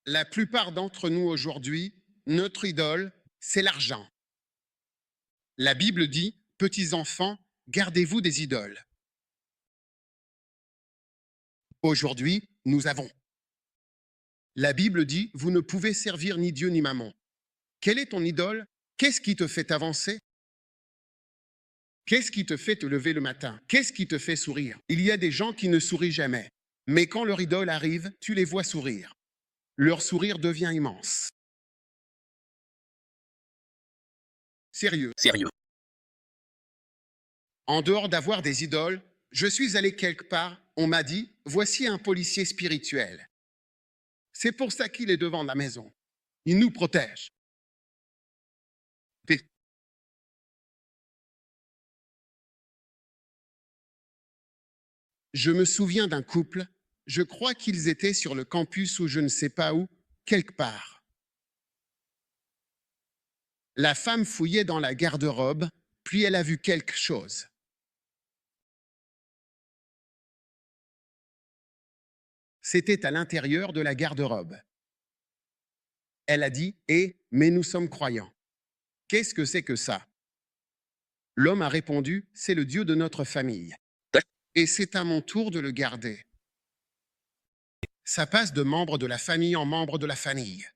La plupart d'entre nous aujourd'hui, notre idole, c'est l'argent. La Bible dit, petits enfants, gardez-vous des idoles. Aujourd'hui, nous avons. La Bible dit, vous ne pouvez servir ni Dieu ni mammon. Quelle est ton idole? Qu'est-ce qui te fait avancer? Qu'est-ce qui te fait te lever le matin? Qu'est-ce qui te fait sourire? Il y a des gens qui ne sourient jamais, mais quand leur idole arrive, tu les vois sourire. Leur sourire devient immense. Sérieux. Sérieux. En dehors d'avoir des idoles, Je suis allé quelque part, on m'a dit, voici un policier spirituel. C'est pour ça qu'il est devant la maison. Il nous protège. Puis, je me souviens d'un couple, je crois qu'ils étaient sur le campus ou je ne sais pas où, quelque part. La femme fouillait dans la garde-robe, puis elle a vu quelque chose. C'était à l'intérieur de la garde-robe. Elle a dit « Eh, mais nous sommes croyants. Qu'est-ce que c'est que ça ?» L'homme a répondu « C'est le Dieu de notre famille. Et c'est à mon tour de le garder. » Ça passe de membre de la famille en membre de la famille.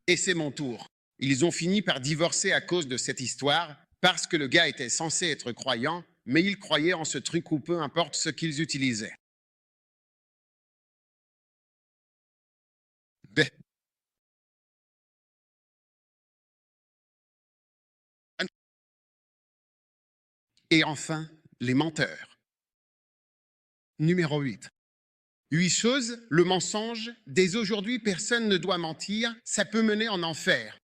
Et c'est mon tour. Ils ont fini par divorcer à cause de cette histoire, parce que le gars était censé être croyant, mais il croyait en ce truc ou peu importe ce qu'ils utilisaient. Ben. Et enfin, les menteurs. Numéro 8. 8 choses, le mensonge. Dès aujourd'hui, personne ne doit mentir. Ça peut mener en enfer.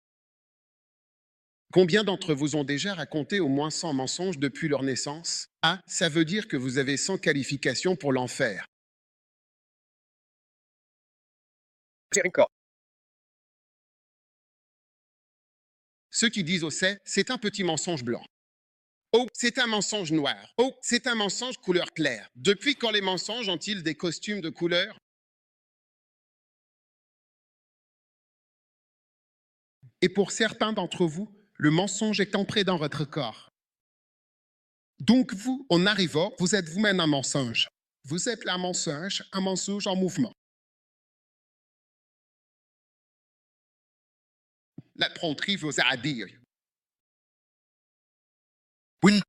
Combien d'entre vous ont déjà raconté au moins 100 mensonges depuis leur naissance? Ah, ça veut dire que vous avez 100 qualifications pour l'enfer. Miséricorde. Ceux qui disent au c'est un petit mensonge blanc. Oh, c'est un mensonge noir. Oh, c'est un mensonge couleur claire. Depuis quand les mensonges ont-ils des costumes de couleur? Et pour certains d'entre vous, le mensonge est ancré dans votre corps. Donc vous, en arrivant, vous êtes vous-même un mensonge. Vous êtes un mensonge en mouvement. La tromperie vous a dit. Oui.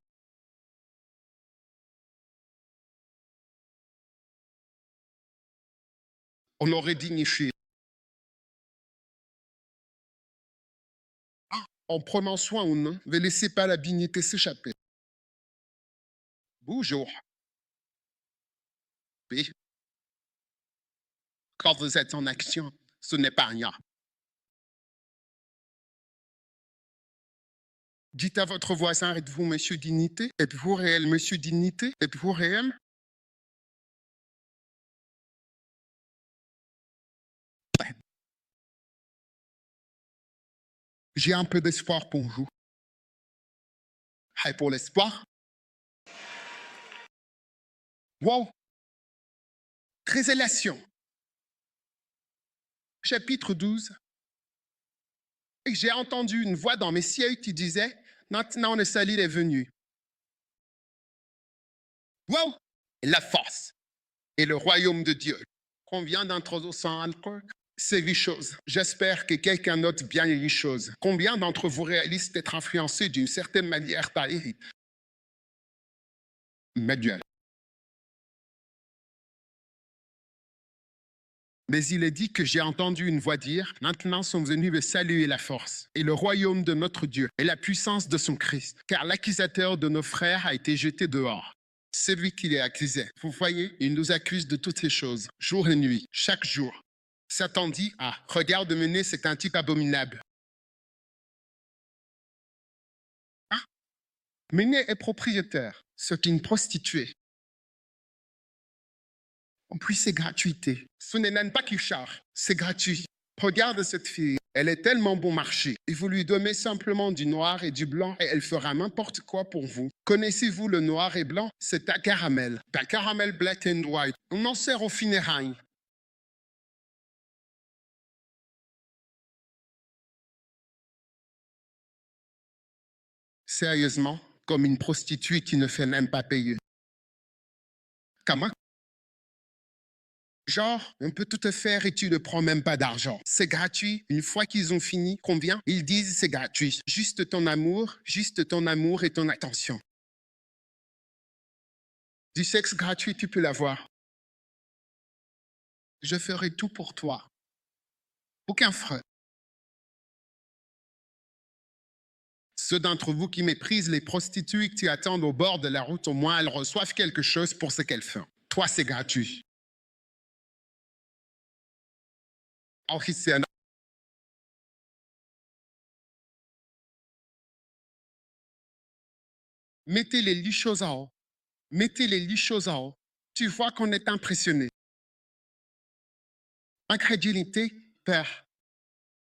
On aurait dignifié. En prenant soin ou non, ne laissez pas la dignité s'échapper. Bonjour. Oui. Quand vous êtes en action, ce n'est pas rien. Dites à votre voisin, êtes-vous monsieur dignité? Êtes-vous réel monsieur dignité? Êtes-vous réel? J'ai un peu d'espoir pour vous. Et pour l'espoir? Wow! Révélation. Chapitre 12. Et j'ai entendu une voix dans mes cieux qui disait, maintenant le salut est venu. Wow! La force et le royaume de Dieu. Combien d'entre vous sont alcool? C'est 8 choses. J'espère que quelqu'un note bien les 8 choses. Combien d'entre vous réalisent être influencés d'une certaine manière par Eric? Médial. Mais il est dit que j'ai entendu une voix dire, maintenant sont venus le salut et la force, et le royaume de notre Dieu, et la puissance de son Christ, car l'accusateur de nos frères a été jeté dehors. C'est lui qui les accusait. Vous voyez, il nous accuse de toutes ces choses, jour et nuit, chaque jour. Satan dit, ah, regarde Mené, c'est un type abominable. Ah, Mené est propriétaire, c'est une prostituée. En plus, c'est gratuité. Ce n'est même pas qu'il charge, c'est gratuit. Regarde cette fille, elle est tellement bon marché. Et vous lui donnez simplement du noir et du blanc et elle fera n'importe quoi pour vous. Connaissez-vous le noir et blanc? C'est un caramel. Un caramel black and white. On en sert aux funérailles. Sérieusement, comme une prostituée qui ne fait même pas payer. Comment? Genre, on peut tout te faire et tu ne prends même pas d'argent. C'est gratuit. Une fois qu'ils ont fini, combien? Ils disent c'est gratuit. Juste ton amour et ton attention. Du sexe gratuit, tu peux l'avoir. Je ferai tout pour toi. Aucun frais. Ceux d'entre vous qui méprisent les prostituées qui attendent au bord de la route, au moins elles reçoivent quelque chose pour ce qu'elles font. Toi, c'est gratuit. Officiellement. Mettez les lichos en haut. Mettez les lichos en haut. Tu vois qu'on est impressionné. Incrédulité, peur.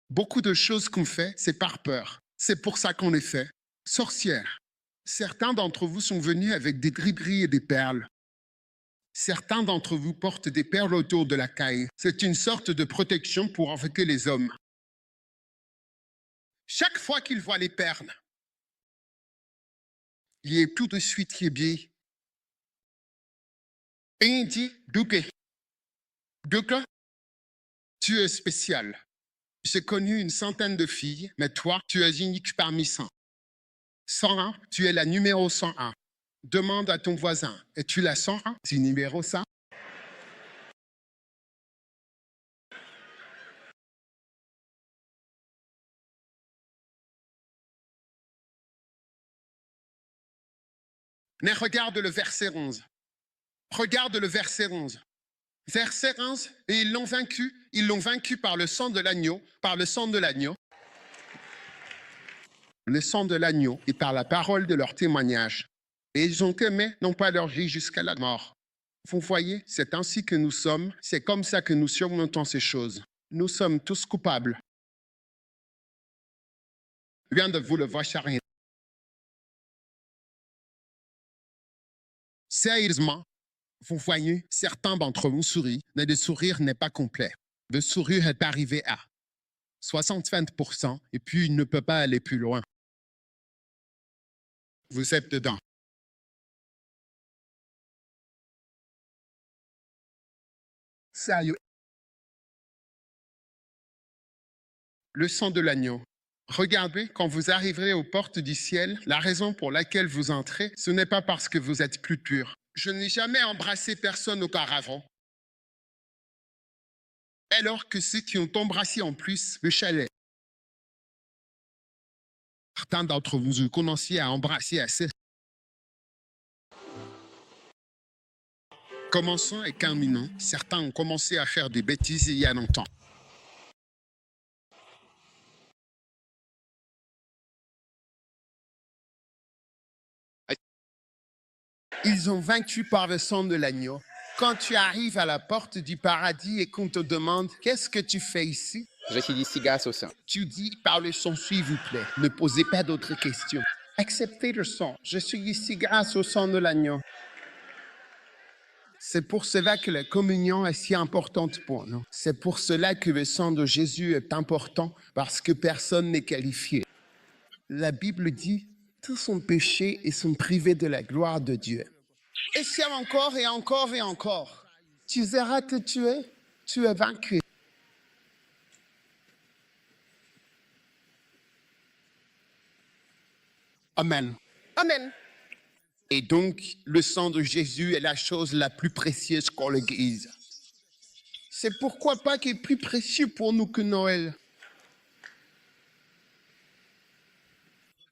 Beaucoup de choses qu'on fait, c'est par peur. C'est pour ça qu'on les fait. Sorcière. Certains d'entre vous sont venus avec des driberies et des perles. Certains d'entre vous portent des perles autour de la caille. C'est une sorte de protection pour envoûter les hommes. Chaque fois qu'il voit les perles, il est tout de suite réveillé. Et il dit, Douka, tu es spécial. J'ai connu une centaine de filles, mais toi, tu es unique parmi 100. 101, tu es la numéro 101. Demande à ton voisin, es-tu la 101? Tu es numéro 100? Mais regarde le verset 11. Regarde le verset 11. Verset 11, et ils l'ont vaincu par le sang de l'agneau, par le sang de l'agneau. Le sang de l'agneau et par la parole de leur témoignage. Et ils ont aimé non pas leur vie jusqu'à la mort. Vous voyez, c'est ainsi que nous sommes, c'est comme ça que nous surmontons ces choses. Nous sommes tous coupables. Je viens de vous le voir charrier. Sérieusement, vous voyez, certains d'entre vous sourient, mais le sourire n'est pas complet. Le sourire est arrivé à 60-20% et puis il ne peut pas aller plus loin. Vous êtes dedans. Sérieux. Le sang de l'agneau. Regardez, quand vous arriverez aux portes du ciel, la raison pour laquelle vous entrez, ce n'est pas parce que vous êtes plus pur. Je n'ai jamais embrassé personne auparavant. Alors que ceux qui ont embrassé en plus le chalet. Certains d'entre vous ont commencé à embrasser assez. Commençons et terminons. Certains ont commencé à faire des bêtises il y a longtemps. Ils ont vaincu par le sang de l'agneau. Quand tu arrives à la porte du paradis et qu'on te demande « Qu'est-ce que tu fais ici ?» Je suis ici grâce au sang. Tu dis « Par le sang, s'il vous plaît. Ne posez pas d'autres questions. Acceptez le sang. Je suis ici grâce au sang de l'agneau. » C'est pour cela que la communion est si importante pour nous. C'est pour cela que le sang de Jésus est important, parce que personne n'est qualifié. La Bible dit « Tous ont péché et sont privés de la gloire de Dieu. » Et si encore et encore et encore, tu verras que tu es vaincu. Amen. Amen. Et donc, le sang de Jésus est la chose la plus précieuse pour l'Église. C'est pourquoi Pâques est plus précieux pour nous que Noël.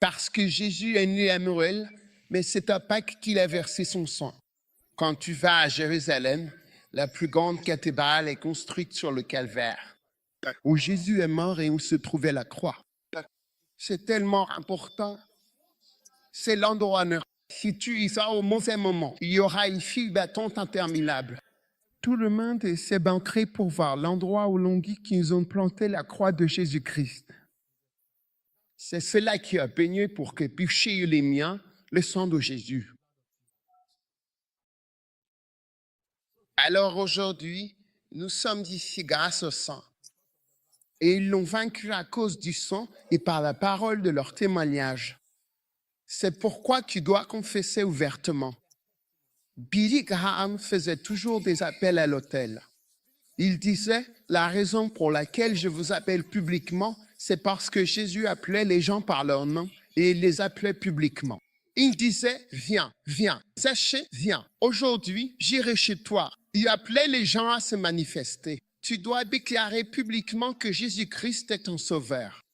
Parce que Jésus est né à Noël, mais c'est à Pâques qu'il a versé son sang. Quand tu vas à Jérusalem, la plus grande cathédrale est construite sur le calvaire, où Jésus est mort et où se trouvait la croix. C'est tellement important. C'est l'endroit. Si tu y vas au mauvais moment, il y aura une file d'attente interminable. Tout le monde s'est banqué pour voir l'endroit où l'on dit qu'ils ont planté la croix de Jésus-Christ. C'est cela qui a baigné pour que puisse les miens le sang de Jésus. Alors aujourd'hui, nous sommes ici grâce au sang. Et ils l'ont vaincu à cause du sang et par la parole de leur témoignage. C'est pourquoi tu dois confesser ouvertement. Billy Graham faisait toujours des appels à l'autel. Il disait, la raison pour laquelle je vous appelle publiquement, c'est parce que Jésus appelait les gens par leur nom et il les appelait publiquement. Il disait, viens, viens, Zachée, viens. Aujourd'hui, j'irai chez toi. Il appelait les gens à se manifester. Tu dois déclarer publiquement que Jésus-Christ est ton sauveur.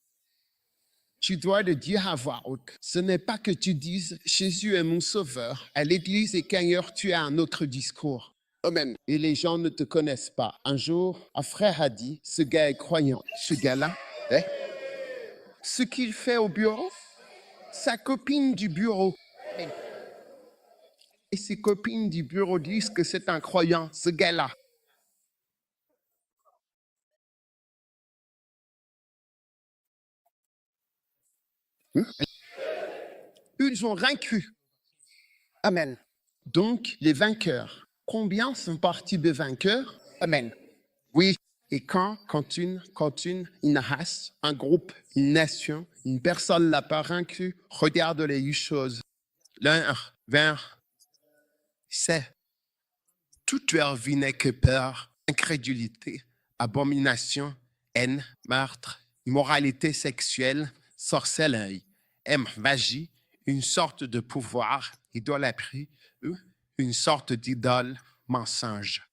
Tu dois le dire à voix haute. Ce n'est pas que tu dises « Jésus est mon sauveur » à l'église et qu'ailleurs tu as un autre discours. Amen. Et les gens ne te connaissent pas. Un jour, un frère a dit « Ce gars est croyant. » Ce gars-là, ce qu'il fait au bureau, sa copine du bureau. Et ses copines du bureau disent que c'est un croyant, ce gars-là. Ils ont vaincu. Amen. Donc, les vainqueurs. Combien sont partis de vainqueurs? Amen. Oui. Et quand une race, un groupe, une nation, une personne l'a pas vaincu, regarde les choses. L'un, c'est toute leur vie n'est que peur, incrédulité, abomination, haine, meurtre, immoralité sexuelle, sorcellerie, magie, une sorte de pouvoir, idolâtrie, une sorte d'idole, mensonge.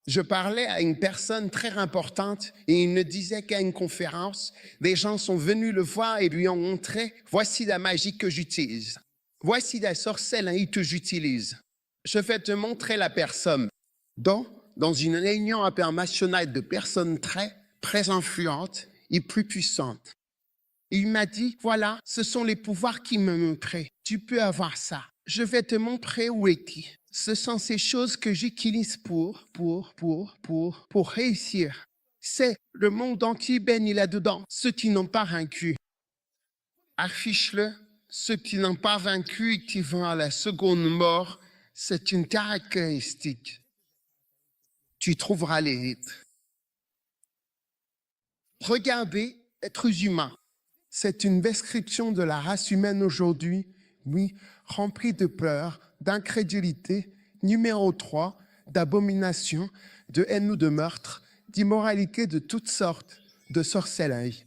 Je parlais à une personne très importante et il me disait qu'à une conférence, des gens sont venus le voir et lui ont montré « Voici la magie que j'utilise. Voici la sorcellerie que j'utilise. Je vais te montrer la personne. » Dans une réunion internationale de personnes très influentes et plus puissantes. Il m'a dit « Voilà, ce sont les pouvoirs qui me montraient. Tu peux avoir ça. Je vais te montrer où est-il. Ce sont ces choses que j'utilise pour réussir. C'est le monde entier béni là-dedans, ceux qui n'ont pas vaincu. Affiche-le, ceux qui n'ont pas vaincu et qui vont à la seconde mort, c'est une caractéristique. Tu trouveras les rites. Regardez, êtres humains. C'est une description de la race humaine aujourd'hui, oui, remplie de peur, d'incrédulité, numéro 3, d'abomination, de haine ou de meurtre, d'immoralité de toutes sortes, de sorcellerie.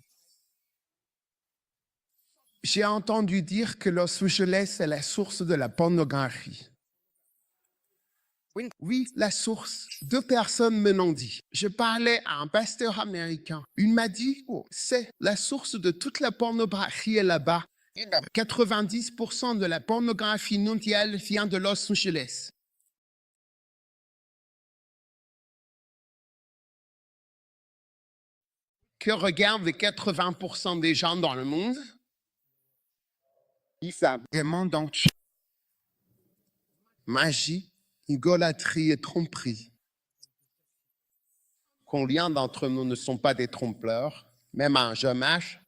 J'ai entendu dire que Los Angeles est la source de la pornographie. Oui, la source. 2 personnes me l'ont dit. Je parlais à un pasteur américain. Il m'a dit, c'est la source de toute la pornographie est là-bas. 90% de la pornographie mondiale vient de Los Angeles. Que regardent les 80% des gens dans le monde? Ils savent. Le monde entier. Magie, idolâtrie et tromperie. Combien d'entre nous ne sont pas des trompeurs, même à un jeune âge?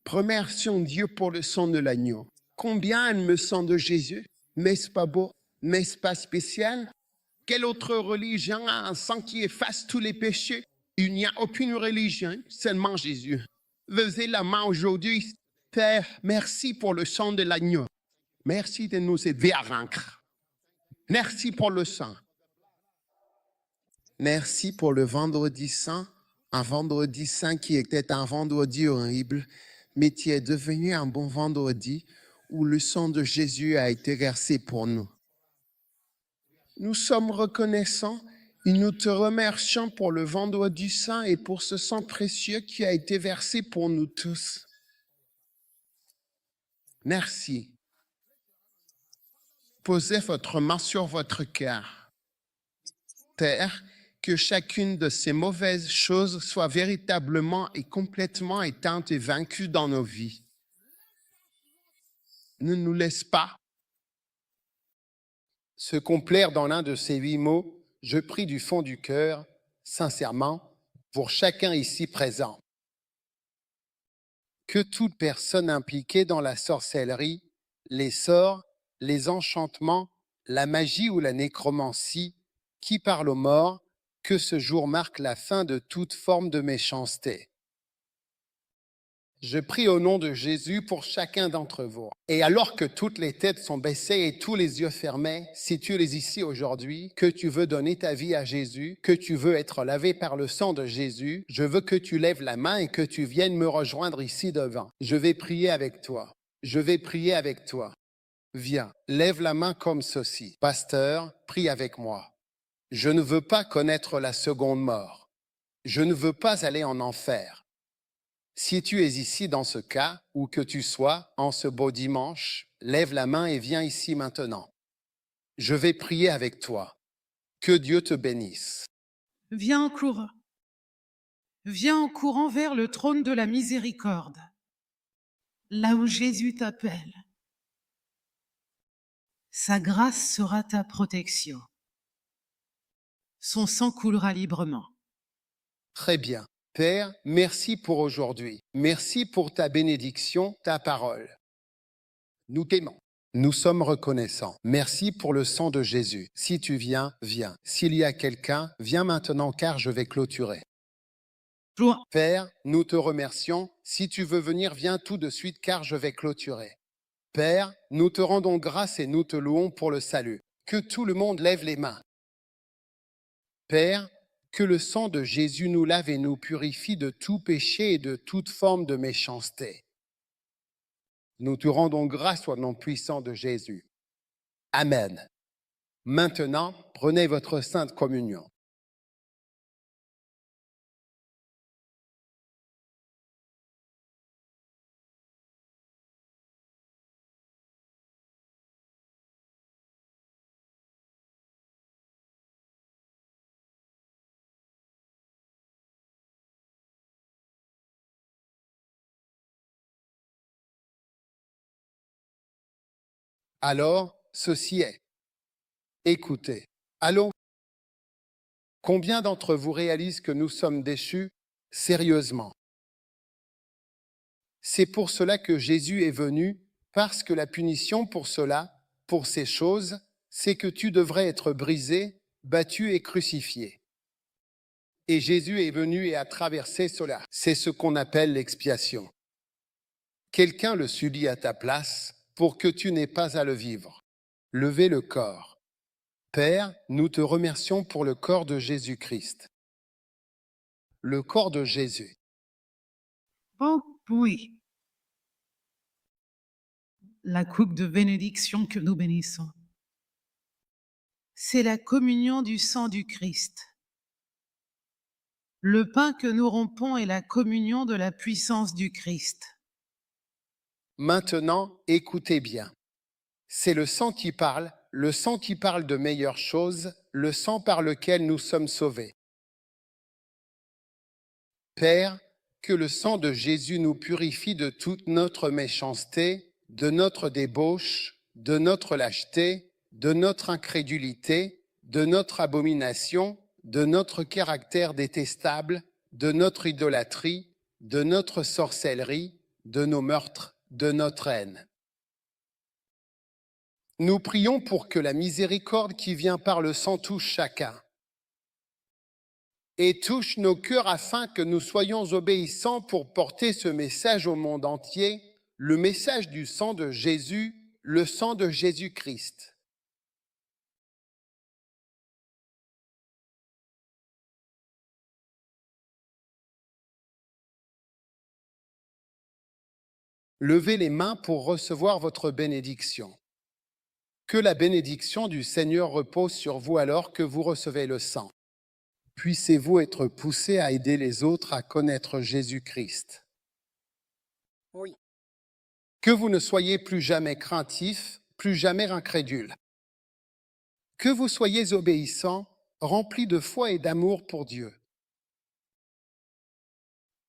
Remercions Dieu pour le sang de l'agneau. Combien aime le sang de Jésus? N'est-ce pas beau? N'est-ce pas spécial? Quelle autre religion a un sang qui efface tous les péchés? Il n'y a aucune religion, seulement Jésus. Levez la main aujourd'hui. Père, merci pour le sang de l'agneau. Merci de nous aider à vaincre. Merci pour le sang. Merci pour le vendredi saint, un vendredi saint qui était un vendredi horrible, mais qui est devenu un bon vendredi où le sang de Jésus a été versé pour nous. Nous sommes reconnaissants et nous te remercions pour le vendredi saint et pour ce sang précieux qui a été versé pour nous tous. Merci. Posez votre main sur votre cœur. Terre, que chacune de ces mauvaises choses soit véritablement et complètement éteinte et vaincue dans nos vies. Ne nous laisse pas se complaire dans l'un de ces 8 mots. Je prie du fond du cœur, sincèrement, pour chacun ici présent. Que toute personne impliquée dans la sorcellerie, les sorts, les enchantements, la magie ou la nécromancie, qui parle aux morts, que ce jour marque la fin de toute forme de méchanceté. Je prie au nom de Jésus pour chacun d'entre vous. Et alors que toutes les têtes sont baissées et tous les yeux fermés, si tu es ici aujourd'hui, que tu veux donner ta vie à Jésus, que tu veux être lavé par le sang de Jésus, je veux que tu lèves la main et que tu viennes me rejoindre ici devant. Je vais prier avec toi. Je vais prier avec toi. viens, lève la main comme ceci. Pasteur, prie avec moi. Je ne veux pas connaître la seconde mort. Je ne veux pas aller en enfer. Si tu es ici dans ce cas, où que tu sois, en ce beau dimanche, lève la main et viens ici maintenant. Je vais prier avec toi. Que Dieu te bénisse. Viens en courant. Viens en courant vers le trône de la miséricorde, là où Jésus t'appelle. Sa grâce sera ta protection. Son sang coulera librement. Très bien. Père, merci pour aujourd'hui. Merci pour ta bénédiction, ta parole. Nous t'aimons. Nous sommes reconnaissants. Merci pour le sang de Jésus. Si tu viens, viens. S'il y a quelqu'un, viens maintenant car je vais clôturer. Joie. Père, nous te remercions. Si tu veux venir, viens tout de suite car je vais clôturer. Père, nous te rendons grâce et nous te louons pour le salut. Que tout le monde lève les mains. Père, que le sang de Jésus nous lave et nous purifie de tout péché et de toute forme de méchanceté. Nous te rendons grâce au nom puissant de Jésus. Amen. Maintenant, prenez votre sainte communion. Alors, ceci est. Écoutez. Allons. Combien d'entre vous réalisent que nous sommes déchus sérieusement? C'est pour cela que Jésus est venu, parce que la punition pour cela, pour ces choses, c'est que tu devrais être brisé, battu et crucifié. Et Jésus est venu et a traversé cela. C'est ce qu'on appelle l'expiation. Quelqu'un le subit à ta place pour que tu n'aies pas à le vivre. Levez le corps. Père, nous te remercions pour le corps de Jésus-Christ. Le corps de Jésus. Oh oui. La coupe de bénédiction que nous bénissons. C'est la communion du sang du Christ. Le pain que nous rompons est la communion de la puissance du Christ. Maintenant, écoutez bien. C'est le sang qui parle de meilleures choses, le sang par lequel nous sommes sauvés. Père, que le sang de Jésus nous purifie de toute notre méchanceté, de notre débauche, de notre lâcheté, de notre incrédulité, de notre abomination, de notre caractère détestable, de notre idolâtrie, de notre sorcellerie, de nos meurtres, de notre haine. Nous prions pour que la miséricorde qui vient par le sang touche chacun et touche nos cœurs afin que nous soyons obéissants pour porter ce message au monde entier, le message du sang de Jésus, le sang de Jésus-Christ. Levez les mains pour recevoir votre bénédiction. Que la bénédiction du Seigneur repose sur vous alors que vous recevez le sang. Puissiez-vous être poussés à aider les autres à connaître Jésus-Christ. Oui. Que vous ne soyez plus jamais craintifs, plus jamais incrédules. Que vous soyez obéissants, remplis de foi et d'amour pour Dieu.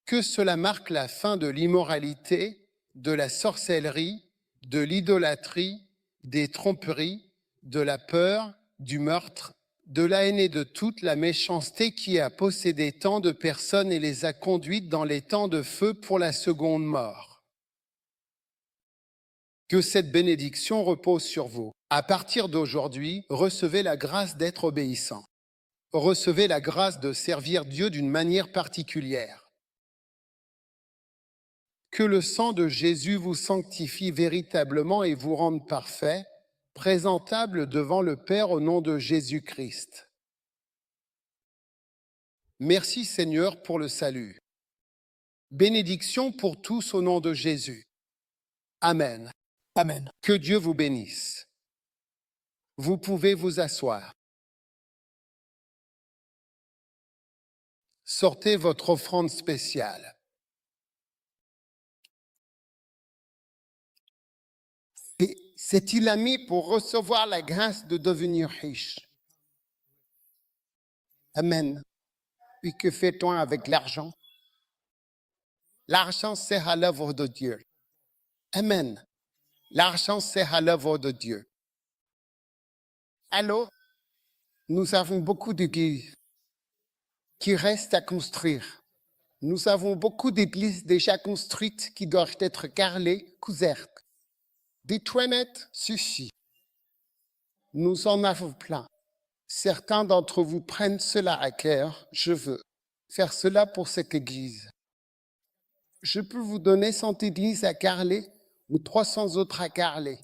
Que cela marque la fin de l'immoralité, de la sorcellerie, de l'idolâtrie, des tromperies, de la peur, du meurtre, de la haine et de toute la méchanceté qui a possédé tant de personnes et les a conduites dans les temps de feu pour la seconde mort. Que cette bénédiction repose sur vous. À partir d'aujourd'hui, recevez la grâce d'être obéissant. Recevez la grâce de servir Dieu d'une manière particulière. Que le sang de Jésus vous sanctifie véritablement et vous rende parfait, présentable devant le Père au nom de Jésus-Christ. Merci Seigneur pour le salut. Bénédiction pour tous au nom de Jésus. Amen. Amen. Que Dieu vous bénisse. Vous pouvez vous asseoir. Sortez votre offrande spéciale. Et c'est-il ami pour recevoir la grâce de devenir riche? Amen. Puis que fait-on avec l'argent? L'argent sert à l'œuvre de Dieu. Amen. L'argent sert à l'œuvre de Dieu. Allô? Nous avons beaucoup d'églises qui restent à construire. Nous avons beaucoup d'églises déjà construites qui doivent être carrelées, couvertes. Des toilettes suffisent. Nous en avons plein. Certains d'entre vous prennent cela à cœur. Je veux faire cela pour cette église. Je peux vous donner 100 églises à carreler ou 300 autres à carreler.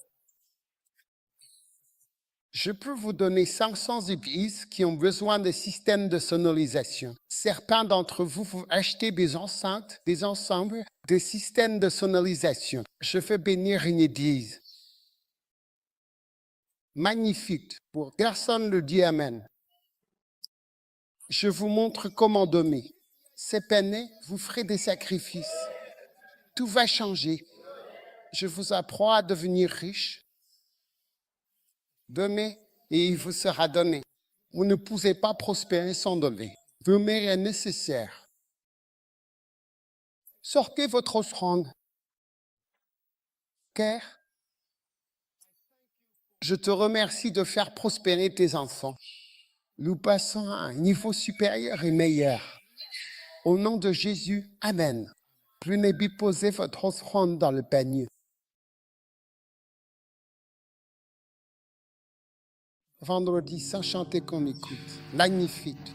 Je peux vous donner 500 églises qui ont besoin de systèmes de sonorisation. Certains d'entre vous, vous achetez des enceintes, des ensembles, des systèmes de sonorisation. Je veux bénir une église. Magnifique. Pour personne ne dit Amen. Je vous montre comment donner. Cette année, vous ferez des sacrifices. Tout va changer. Je vous apprends à devenir riche. Donnez et il vous sera donné. Vous ne pouvez pas prospérer sans donner. Donner est nécessaire. Sortez votre offrande. Car je te remercie de faire prospérer tes enfants. Nous passons à un niveau supérieur et meilleur. Au nom de Jésus, Amen. Venez déposer votre offrande dans le panier. Vendredi, sans chanter qu'on écoute. Magnifique.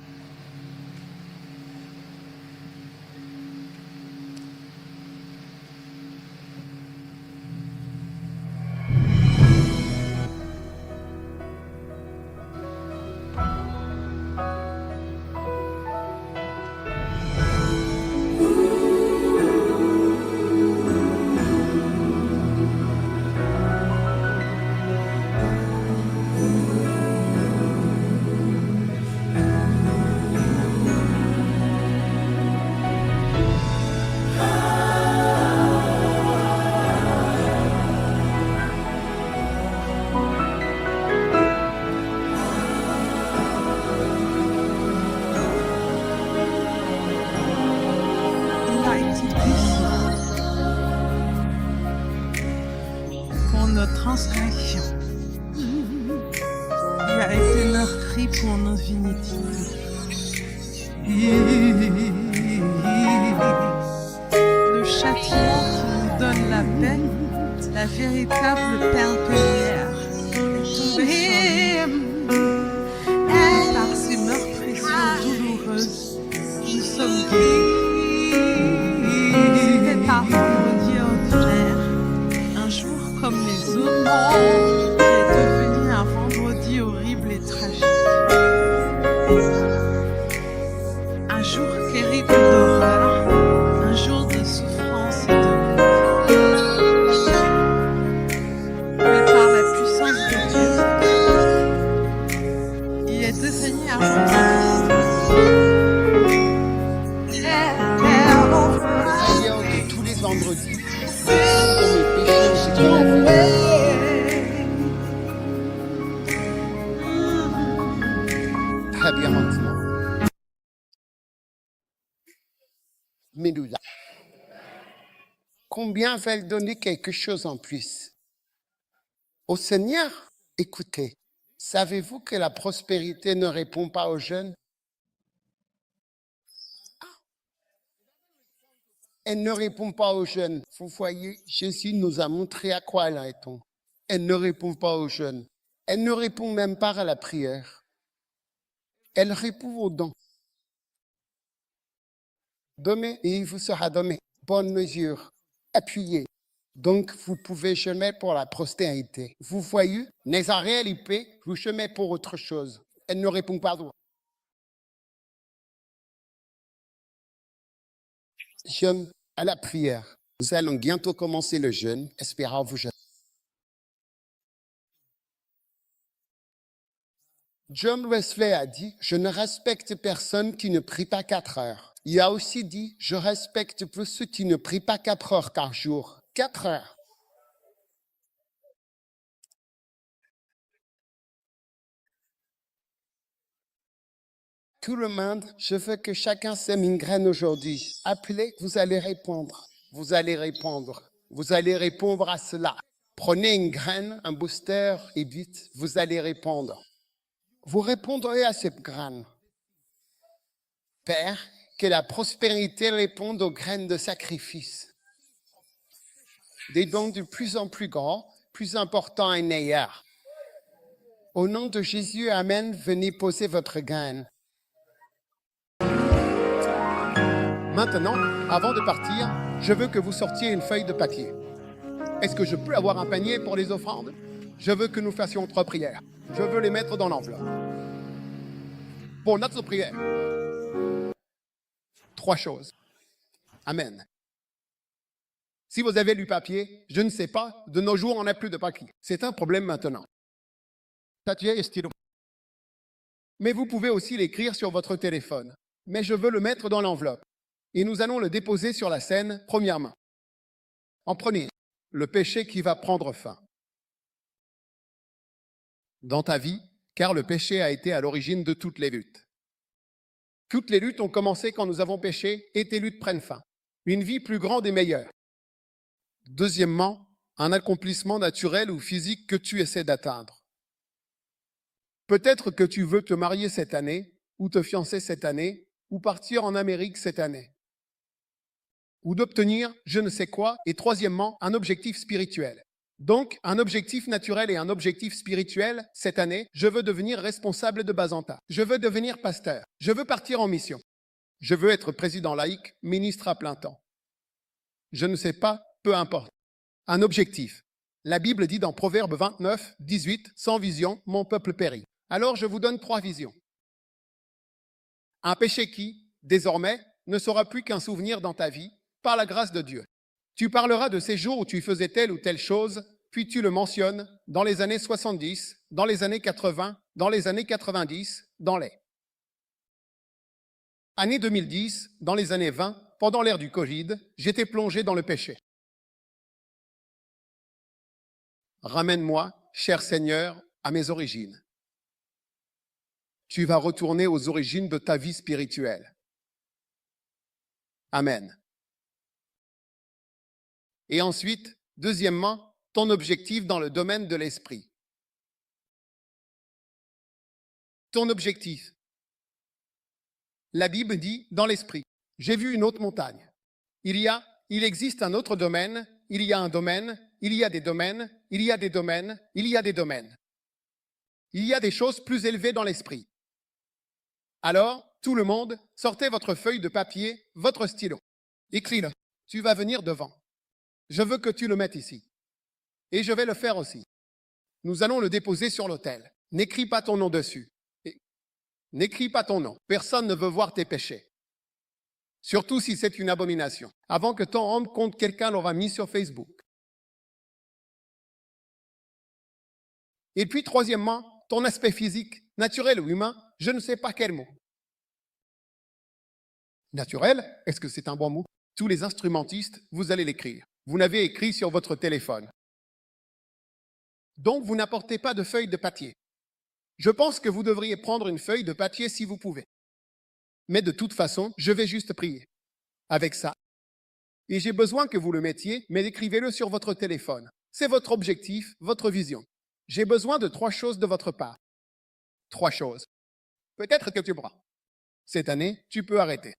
Il a été blessé pour nos transgressions. Il a été meurtri pour nos iniquités. Le châtiment qui nous donne la paix, la véritable perle première, est tombé sur lui. Et par ses meurtrissures douloureuses, nous sommes guéris. C'était un vendredi ordinaire, un jour comme les autres, qui est devenu un vendredi horrible et tragique. Un jour terrible d'horreur, un jour de souffrance et de mort. Mais par la puissance de Dieu, il est devenu un vendredi. Seigneur de tous les vendredis, pour mes péchés, je te l'avoue. Très bien maintenant. Médouza. Combien veulent donner quelque chose en plus? Au Seigneur, écoutez, savez-vous que la prospérité ne répond pas aux jeunes? Elle ne répond pas aux jeunes. Vous voyez, Jésus nous a montré à quoi elle répond. Elle ne répond pas aux jeunes. Elle ne répond même pas à la prière. Elle répond aux dons. Donnez et il vous sera donné. Bonne mesure. Appuyez. Donc, vous pouvez jeûner pour la postérité. Vous voyez, mais en réalité, vous jeûnez pour autre chose. Elle ne répond pas. Jeûne à la prière. Nous allons bientôt commencer le jeûne. Espérons vous jeûner. John Wesley a dit, je ne respecte personne qui ne prie pas 4 heures. Il a aussi dit, je respecte plus ceux qui ne prient pas 4 heures par jour. 4 heures. Tout le monde, je veux que chacun sème une graine aujourd'hui. Appelez, vous allez répondre. Vous allez répondre. Vous allez répondre à cela. Prenez une graine, un booster et dites, vous allez répondre. Vous répondrez à cette graine. Père, que la prospérité réponde aux graines de sacrifice. Des dons de plus en plus grands, plus importants et meilleurs. Au nom de Jésus, Amen, venez poser votre graine. Maintenant, avant de partir, je veux que vous sortiez une feuille de papier. Est-ce que je peux avoir un panier pour les offrandes? Je veux que nous fassions 3 prières. Je veux les mettre dans l'enveloppe. Pour notre prière, 3 choses. Amen. Si vous avez du papier, je ne sais pas, de nos jours, on n'a plus de papier. C'est un problème maintenant. Papier et stylo. Mais vous pouvez aussi l'écrire sur votre téléphone. Mais je veux le mettre dans l'enveloppe. Et nous allons le déposer sur la scène, premièrement. En premier, le péché qui va prendre fin. Dans ta vie, car le péché a été à l'origine de toutes les luttes. Toutes les luttes ont commencé quand nous avons péché et tes luttes prennent fin. Une vie plus grande et meilleure. Deuxièmement, un accomplissement naturel ou physique que tu essaies d'atteindre. Peut-être que tu veux te marier cette année, ou te fiancer cette année, ou partir en Amérique cette année. Ou d'obtenir je ne sais quoi. Et troisièmement, un objectif spirituel. Donc, un objectif naturel et un objectif spirituel, cette année, je veux devenir responsable de Bazanta. Je veux devenir pasteur. Je veux partir en mission. Je veux être président laïque, ministre à plein temps. Je ne sais pas, peu importe. Un objectif. La Bible dit dans Proverbe 29, 18, « Sans vision, mon peuple périt ». Alors je vous donne 3 visions. Un péché qui, désormais, ne sera plus qu'un souvenir dans ta vie, par la grâce de Dieu. Tu parleras de ces jours où tu faisais telle ou telle chose, puis tu le mentionnes dans les années 70, dans les années 80, dans les années 90, dans les années 2010, dans les années 20, pendant l'ère du Covid, j'étais plongé dans le péché. Ramène-moi, cher Seigneur, à mes origines. Tu vas retourner aux origines de ta vie spirituelle. Amen. Et ensuite, deuxièmement, ton objectif dans le domaine de l'esprit. Ton objectif. La Bible dit dans l'esprit. J'ai vu une autre montagne. Il existe un autre domaine, il y a un domaine, il y a des domaines, il y a des domaines, il y a des domaines. Il y a des choses plus élevées dans l'esprit. Alors, tout le monde, sortez votre feuille de papier, votre stylo. Écris-le. Tu vas venir devant. Je veux que tu le mettes ici. Et je vais le faire aussi. Nous allons le déposer sur l'autel. N'écris pas ton nom dessus. N'écris pas ton nom. Personne ne veut voir tes péchés. Surtout si c'est une abomination. Avant que ton homme contre quelqu'un l'aura mis sur Facebook. Et puis, troisièmement, ton aspect physique, naturel ou humain, je ne sais pas quel mot. Naturel, est-ce que c'est un bon mot? Tous les instrumentistes, vous allez l'écrire. Vous l'avez écrit sur votre téléphone. Donc, vous n'apportez pas de feuille de papier. Je pense que vous devriez prendre une feuille de papier si vous pouvez. Mais de toute façon, je vais juste prier. Avec ça. Et j'ai besoin que vous le mettiez, mais écrivez-le sur votre téléphone. C'est votre objectif, votre vision. J'ai besoin de 3 choses de votre part. 3 choses. Peut-être que tu bois. Cette année, tu peux arrêter.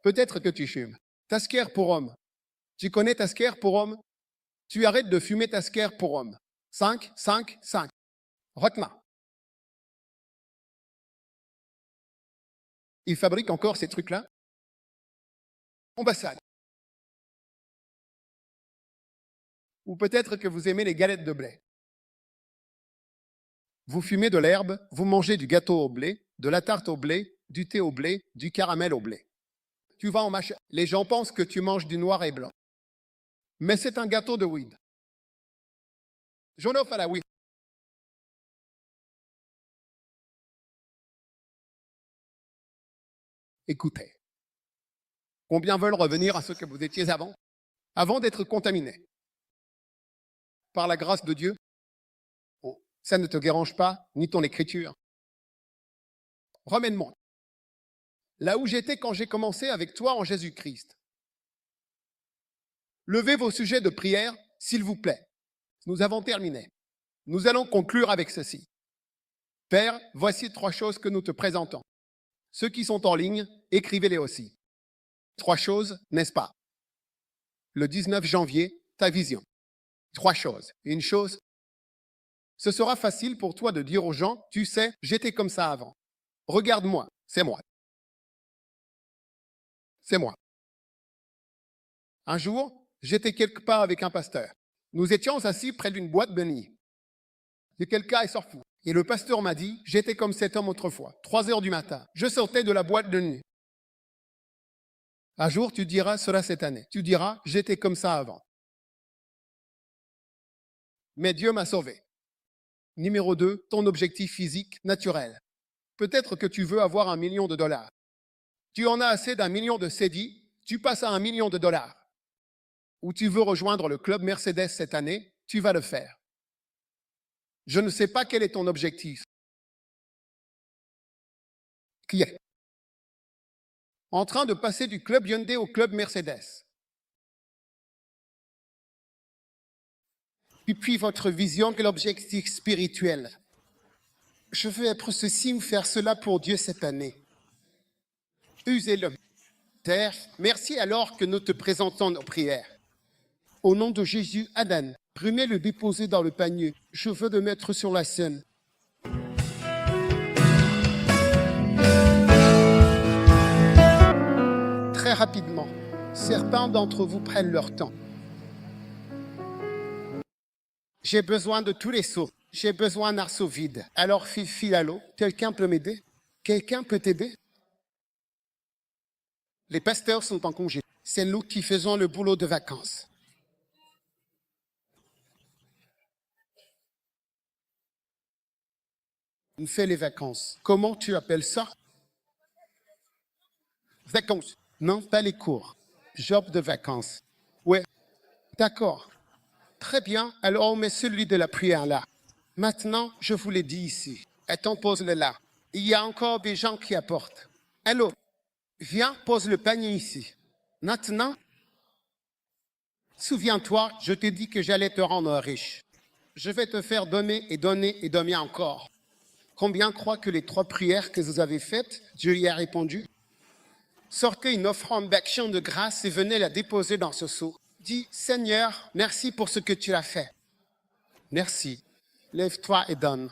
Peut-être que tu fumes. Tasker pour homme. Tu connais Tasker pour homme? Tu arrêtes de fumer Tasker pour homme. 5, 5, 5. Rotma. Il fabrique encore ces trucs-là? Ambassade. Ou peut-être que vous aimez les galettes de blé. Vous fumez de l'herbe, vous mangez du gâteau au blé, de la tarte au blé, du thé au blé, du caramel au blé. Tu vas en machin. Les gens pensent que tu manges du noir et blanc. Mais c'est un gâteau de weed. J'en offre à la weed. Écoutez. Combien veulent revenir à ce que vous étiez avant d'être contaminés? Par la grâce de Dieu, oh, ça ne te dérange pas, ni ton écriture. Remets-moi. Là où j'étais quand j'ai commencé avec toi en Jésus-Christ. Levez vos sujets de prière, s'il vous plaît. Nous avons terminé. Nous allons conclure avec ceci. Père, voici 3 choses que nous te présentons. Ceux qui sont en ligne, écrivez-les aussi. 3 choses, n'est-ce pas? Le 19 janvier, ta vision. 3 choses. Une chose, ce sera facile pour toi de dire aux gens, tu sais, j'étais comme ça avant. Regarde-moi, c'est moi. C'est moi. Un jour, j'étais quelque part avec un pasteur. Nous étions assis près d'une boîte de nuit. Et quelqu'un est sorti. Et le pasteur m'a dit, j'étais comme cet homme autrefois, 3 heures du matin. Je sortais de la boîte de nuit. Un jour, tu diras cela cette année. Tu diras, j'étais comme ça avant. Mais Dieu m'a sauvé. Numéro 2, ton objectif physique naturel. Peut-être que tu veux avoir $1 million. Tu en as assez d'1 million de CDI, tu passes à $1 million. Ou tu veux rejoindre le club Mercedes cette année, tu vas le faire. Je ne sais pas quel est ton objectif. Qui est en train de passer du club Hyundai au club Mercedes. Et puis votre vision, quel objectif spirituel? Je veux être ceci ou faire cela pour Dieu cette année. Usez-le. Terre, merci alors que nous te présentons nos prières. Au nom de Jésus, Adan, prenez le déposer dans le panier. Je veux le mettre sur la scène. Très rapidement, certains d'entre vous prennent leur temps. J'ai besoin de tous les seaux. J'ai besoin d'un seau vide. Alors, file à l'eau. Quelqu'un peut m'aider? Quelqu'un peut t'aider? Les pasteurs sont en congé. C'est nous qui faisons le boulot de vacances. On fait les vacances. Comment tu appelles ça? Vacances. Non, pas les cours. Job de vacances. Ouais, d'accord. Très bien, alors on met celui de la prière là. Maintenant, je vous l'ai dit ici. Attends, pose-le là. Il y a encore des gens qui apportent. Allô, viens, pose le panier ici. Maintenant, souviens-toi, je t'ai dit que j'allais te rendre riche. Je vais te faire donner et donner et donner encore. Combien croient que les 3 prières que vous avez faites, Dieu y a répondu? Sortez une offrande d'action de grâce et venez la déposer dans ce seau. Dis, Seigneur, merci pour ce que tu as fait. Merci. Lève-toi et donne.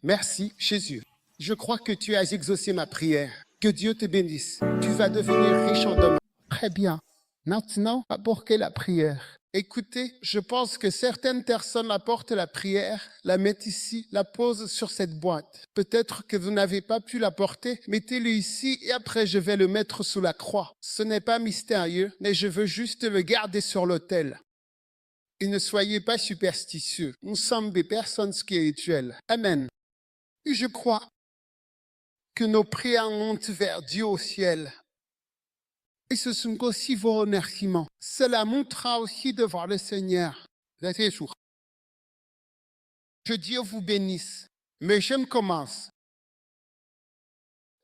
Merci, Jésus. Je crois que tu as exaucé ma prière. Que Dieu te bénisse. Tu vas devenir riche en demain. Très bien. Maintenant, apportez la prière. Écoutez, je pense que certaines personnes apportent la prière, la mettent ici, la posent sur cette boîte. Peut-être que vous n'avez pas pu la porter, mettez-le ici et après je vais le mettre sous la croix. Ce n'est pas mystérieux, mais je veux juste le garder sur l'autel. Et ne soyez pas superstitieux. Nous sommes des personnes spirituelles. Amen. Et je crois que nos prières montent vers Dieu au ciel. Et ce sont aussi vos remerciements. Cela montrera aussi devant le Seigneur. Que Dieu vous bénisse. Mais je commence.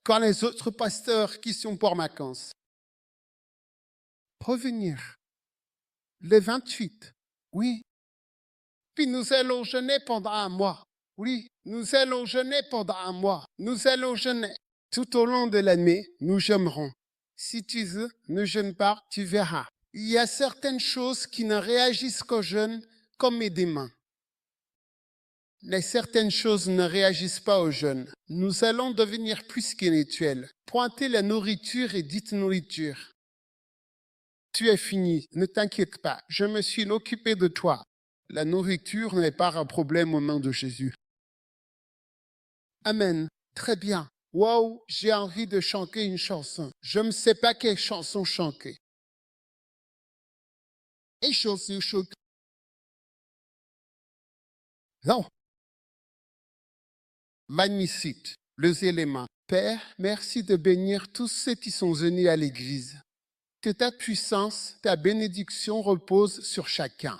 Quand les autres pasteurs qui sont pour vacances revenir le 28, oui. Puis nous allons jeûner pendant 1 mois. Oui, nous allons jeûner pendant 1 mois. Nous allons jeûner. Tout au long de l'année, nous jeûnerons. Si tu veux, ne jeûne pas, tu verras. Il y a certaines choses qui ne réagissent qu'au jeûne, comme mes mains. Mais certaines choses ne réagissent pas au jeûne. Nous allons devenir plus spirituels. Pointez la nourriture et dites nourriture. Tu es fini, ne t'inquiète pas, je me suis occupé de toi. La nourriture n'est pas un problème au nom de Jésus. Amen. Très bien. Waouh, j'ai envie de chanter une chanson. Je ne sais pas quelle chanson chanter. Et chanson chanter. Non. Magnifique. Les éléments. Père, merci de bénir tous ceux qui sont venus à l'Église. Que ta puissance, ta bénédiction repose sur chacun.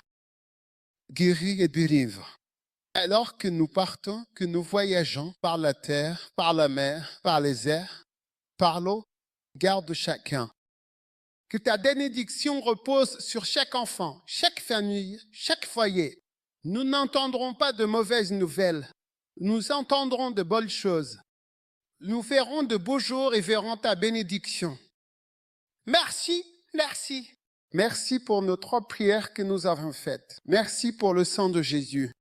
Guéris et délivre. Alors que nous partons, que nous voyageons par la terre, par la mer, par les airs, par l'eau, garde chacun. Que ta bénédiction repose sur chaque enfant, chaque famille, chaque foyer. Nous n'entendrons pas de mauvaises nouvelles. Nous entendrons de bonnes choses. Nous verrons de beaux jours et verrons ta bénédiction. Merci, merci. Merci pour nos 3 prières que nous avons faites. Merci pour le sang de Jésus.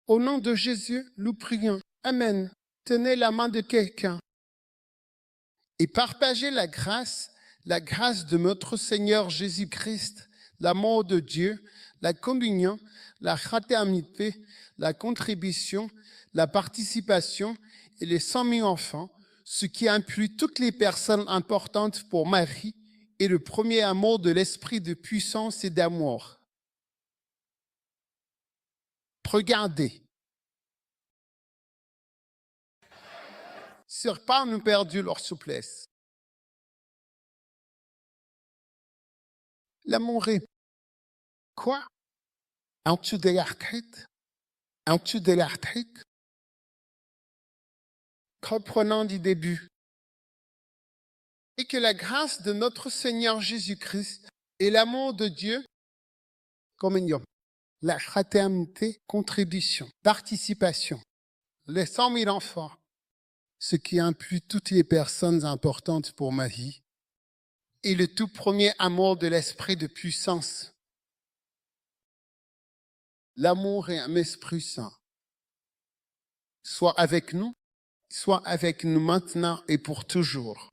Au nom de Jésus, nous prions. Amen. Tenez la main de quelqu'un et partagez la grâce de notre Seigneur Jésus-Christ, l'amour de Dieu, la communion, la fraternité, la contribution, la participation et les 100 000 enfants, ce qui inclut toutes les personnes importantes pour Marie et le premier amour de l'esprit de puissance et d'amour. Regardez. Certains ont perdu leur souplesse. L'amour est quoi? En dessous de l'arthrite? En dessous de l'arthrite? Reprenons du début. Et que la grâce de notre Seigneur Jésus-Christ et l'amour de Dieu, communion, la fraternité, contribution, participation, les 100 000 enfants, ce qui inclut toutes les personnes importantes pour ma vie, et le tout premier amour de l'esprit de puissance. L'amour est un esprit saint. Soit avec nous maintenant et pour toujours.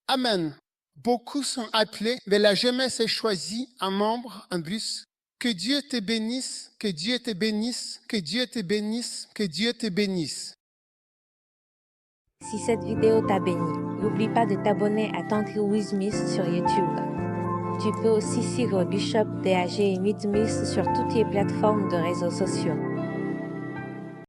Amen. Beaucoup sont appelés, mais la jeunesse est choisie, un membre, un bus. Que Dieu te bénisse, que Dieu te bénisse, que Dieu te bénisse, que Dieu te bénisse. Si cette vidéo t'a béni, n'oublie pas de t'abonner à Tante Louise Smith sur YouTube. Tu peux aussi suivre Bishop DAG et Meet Smith sur toutes les plateformes de réseaux sociaux.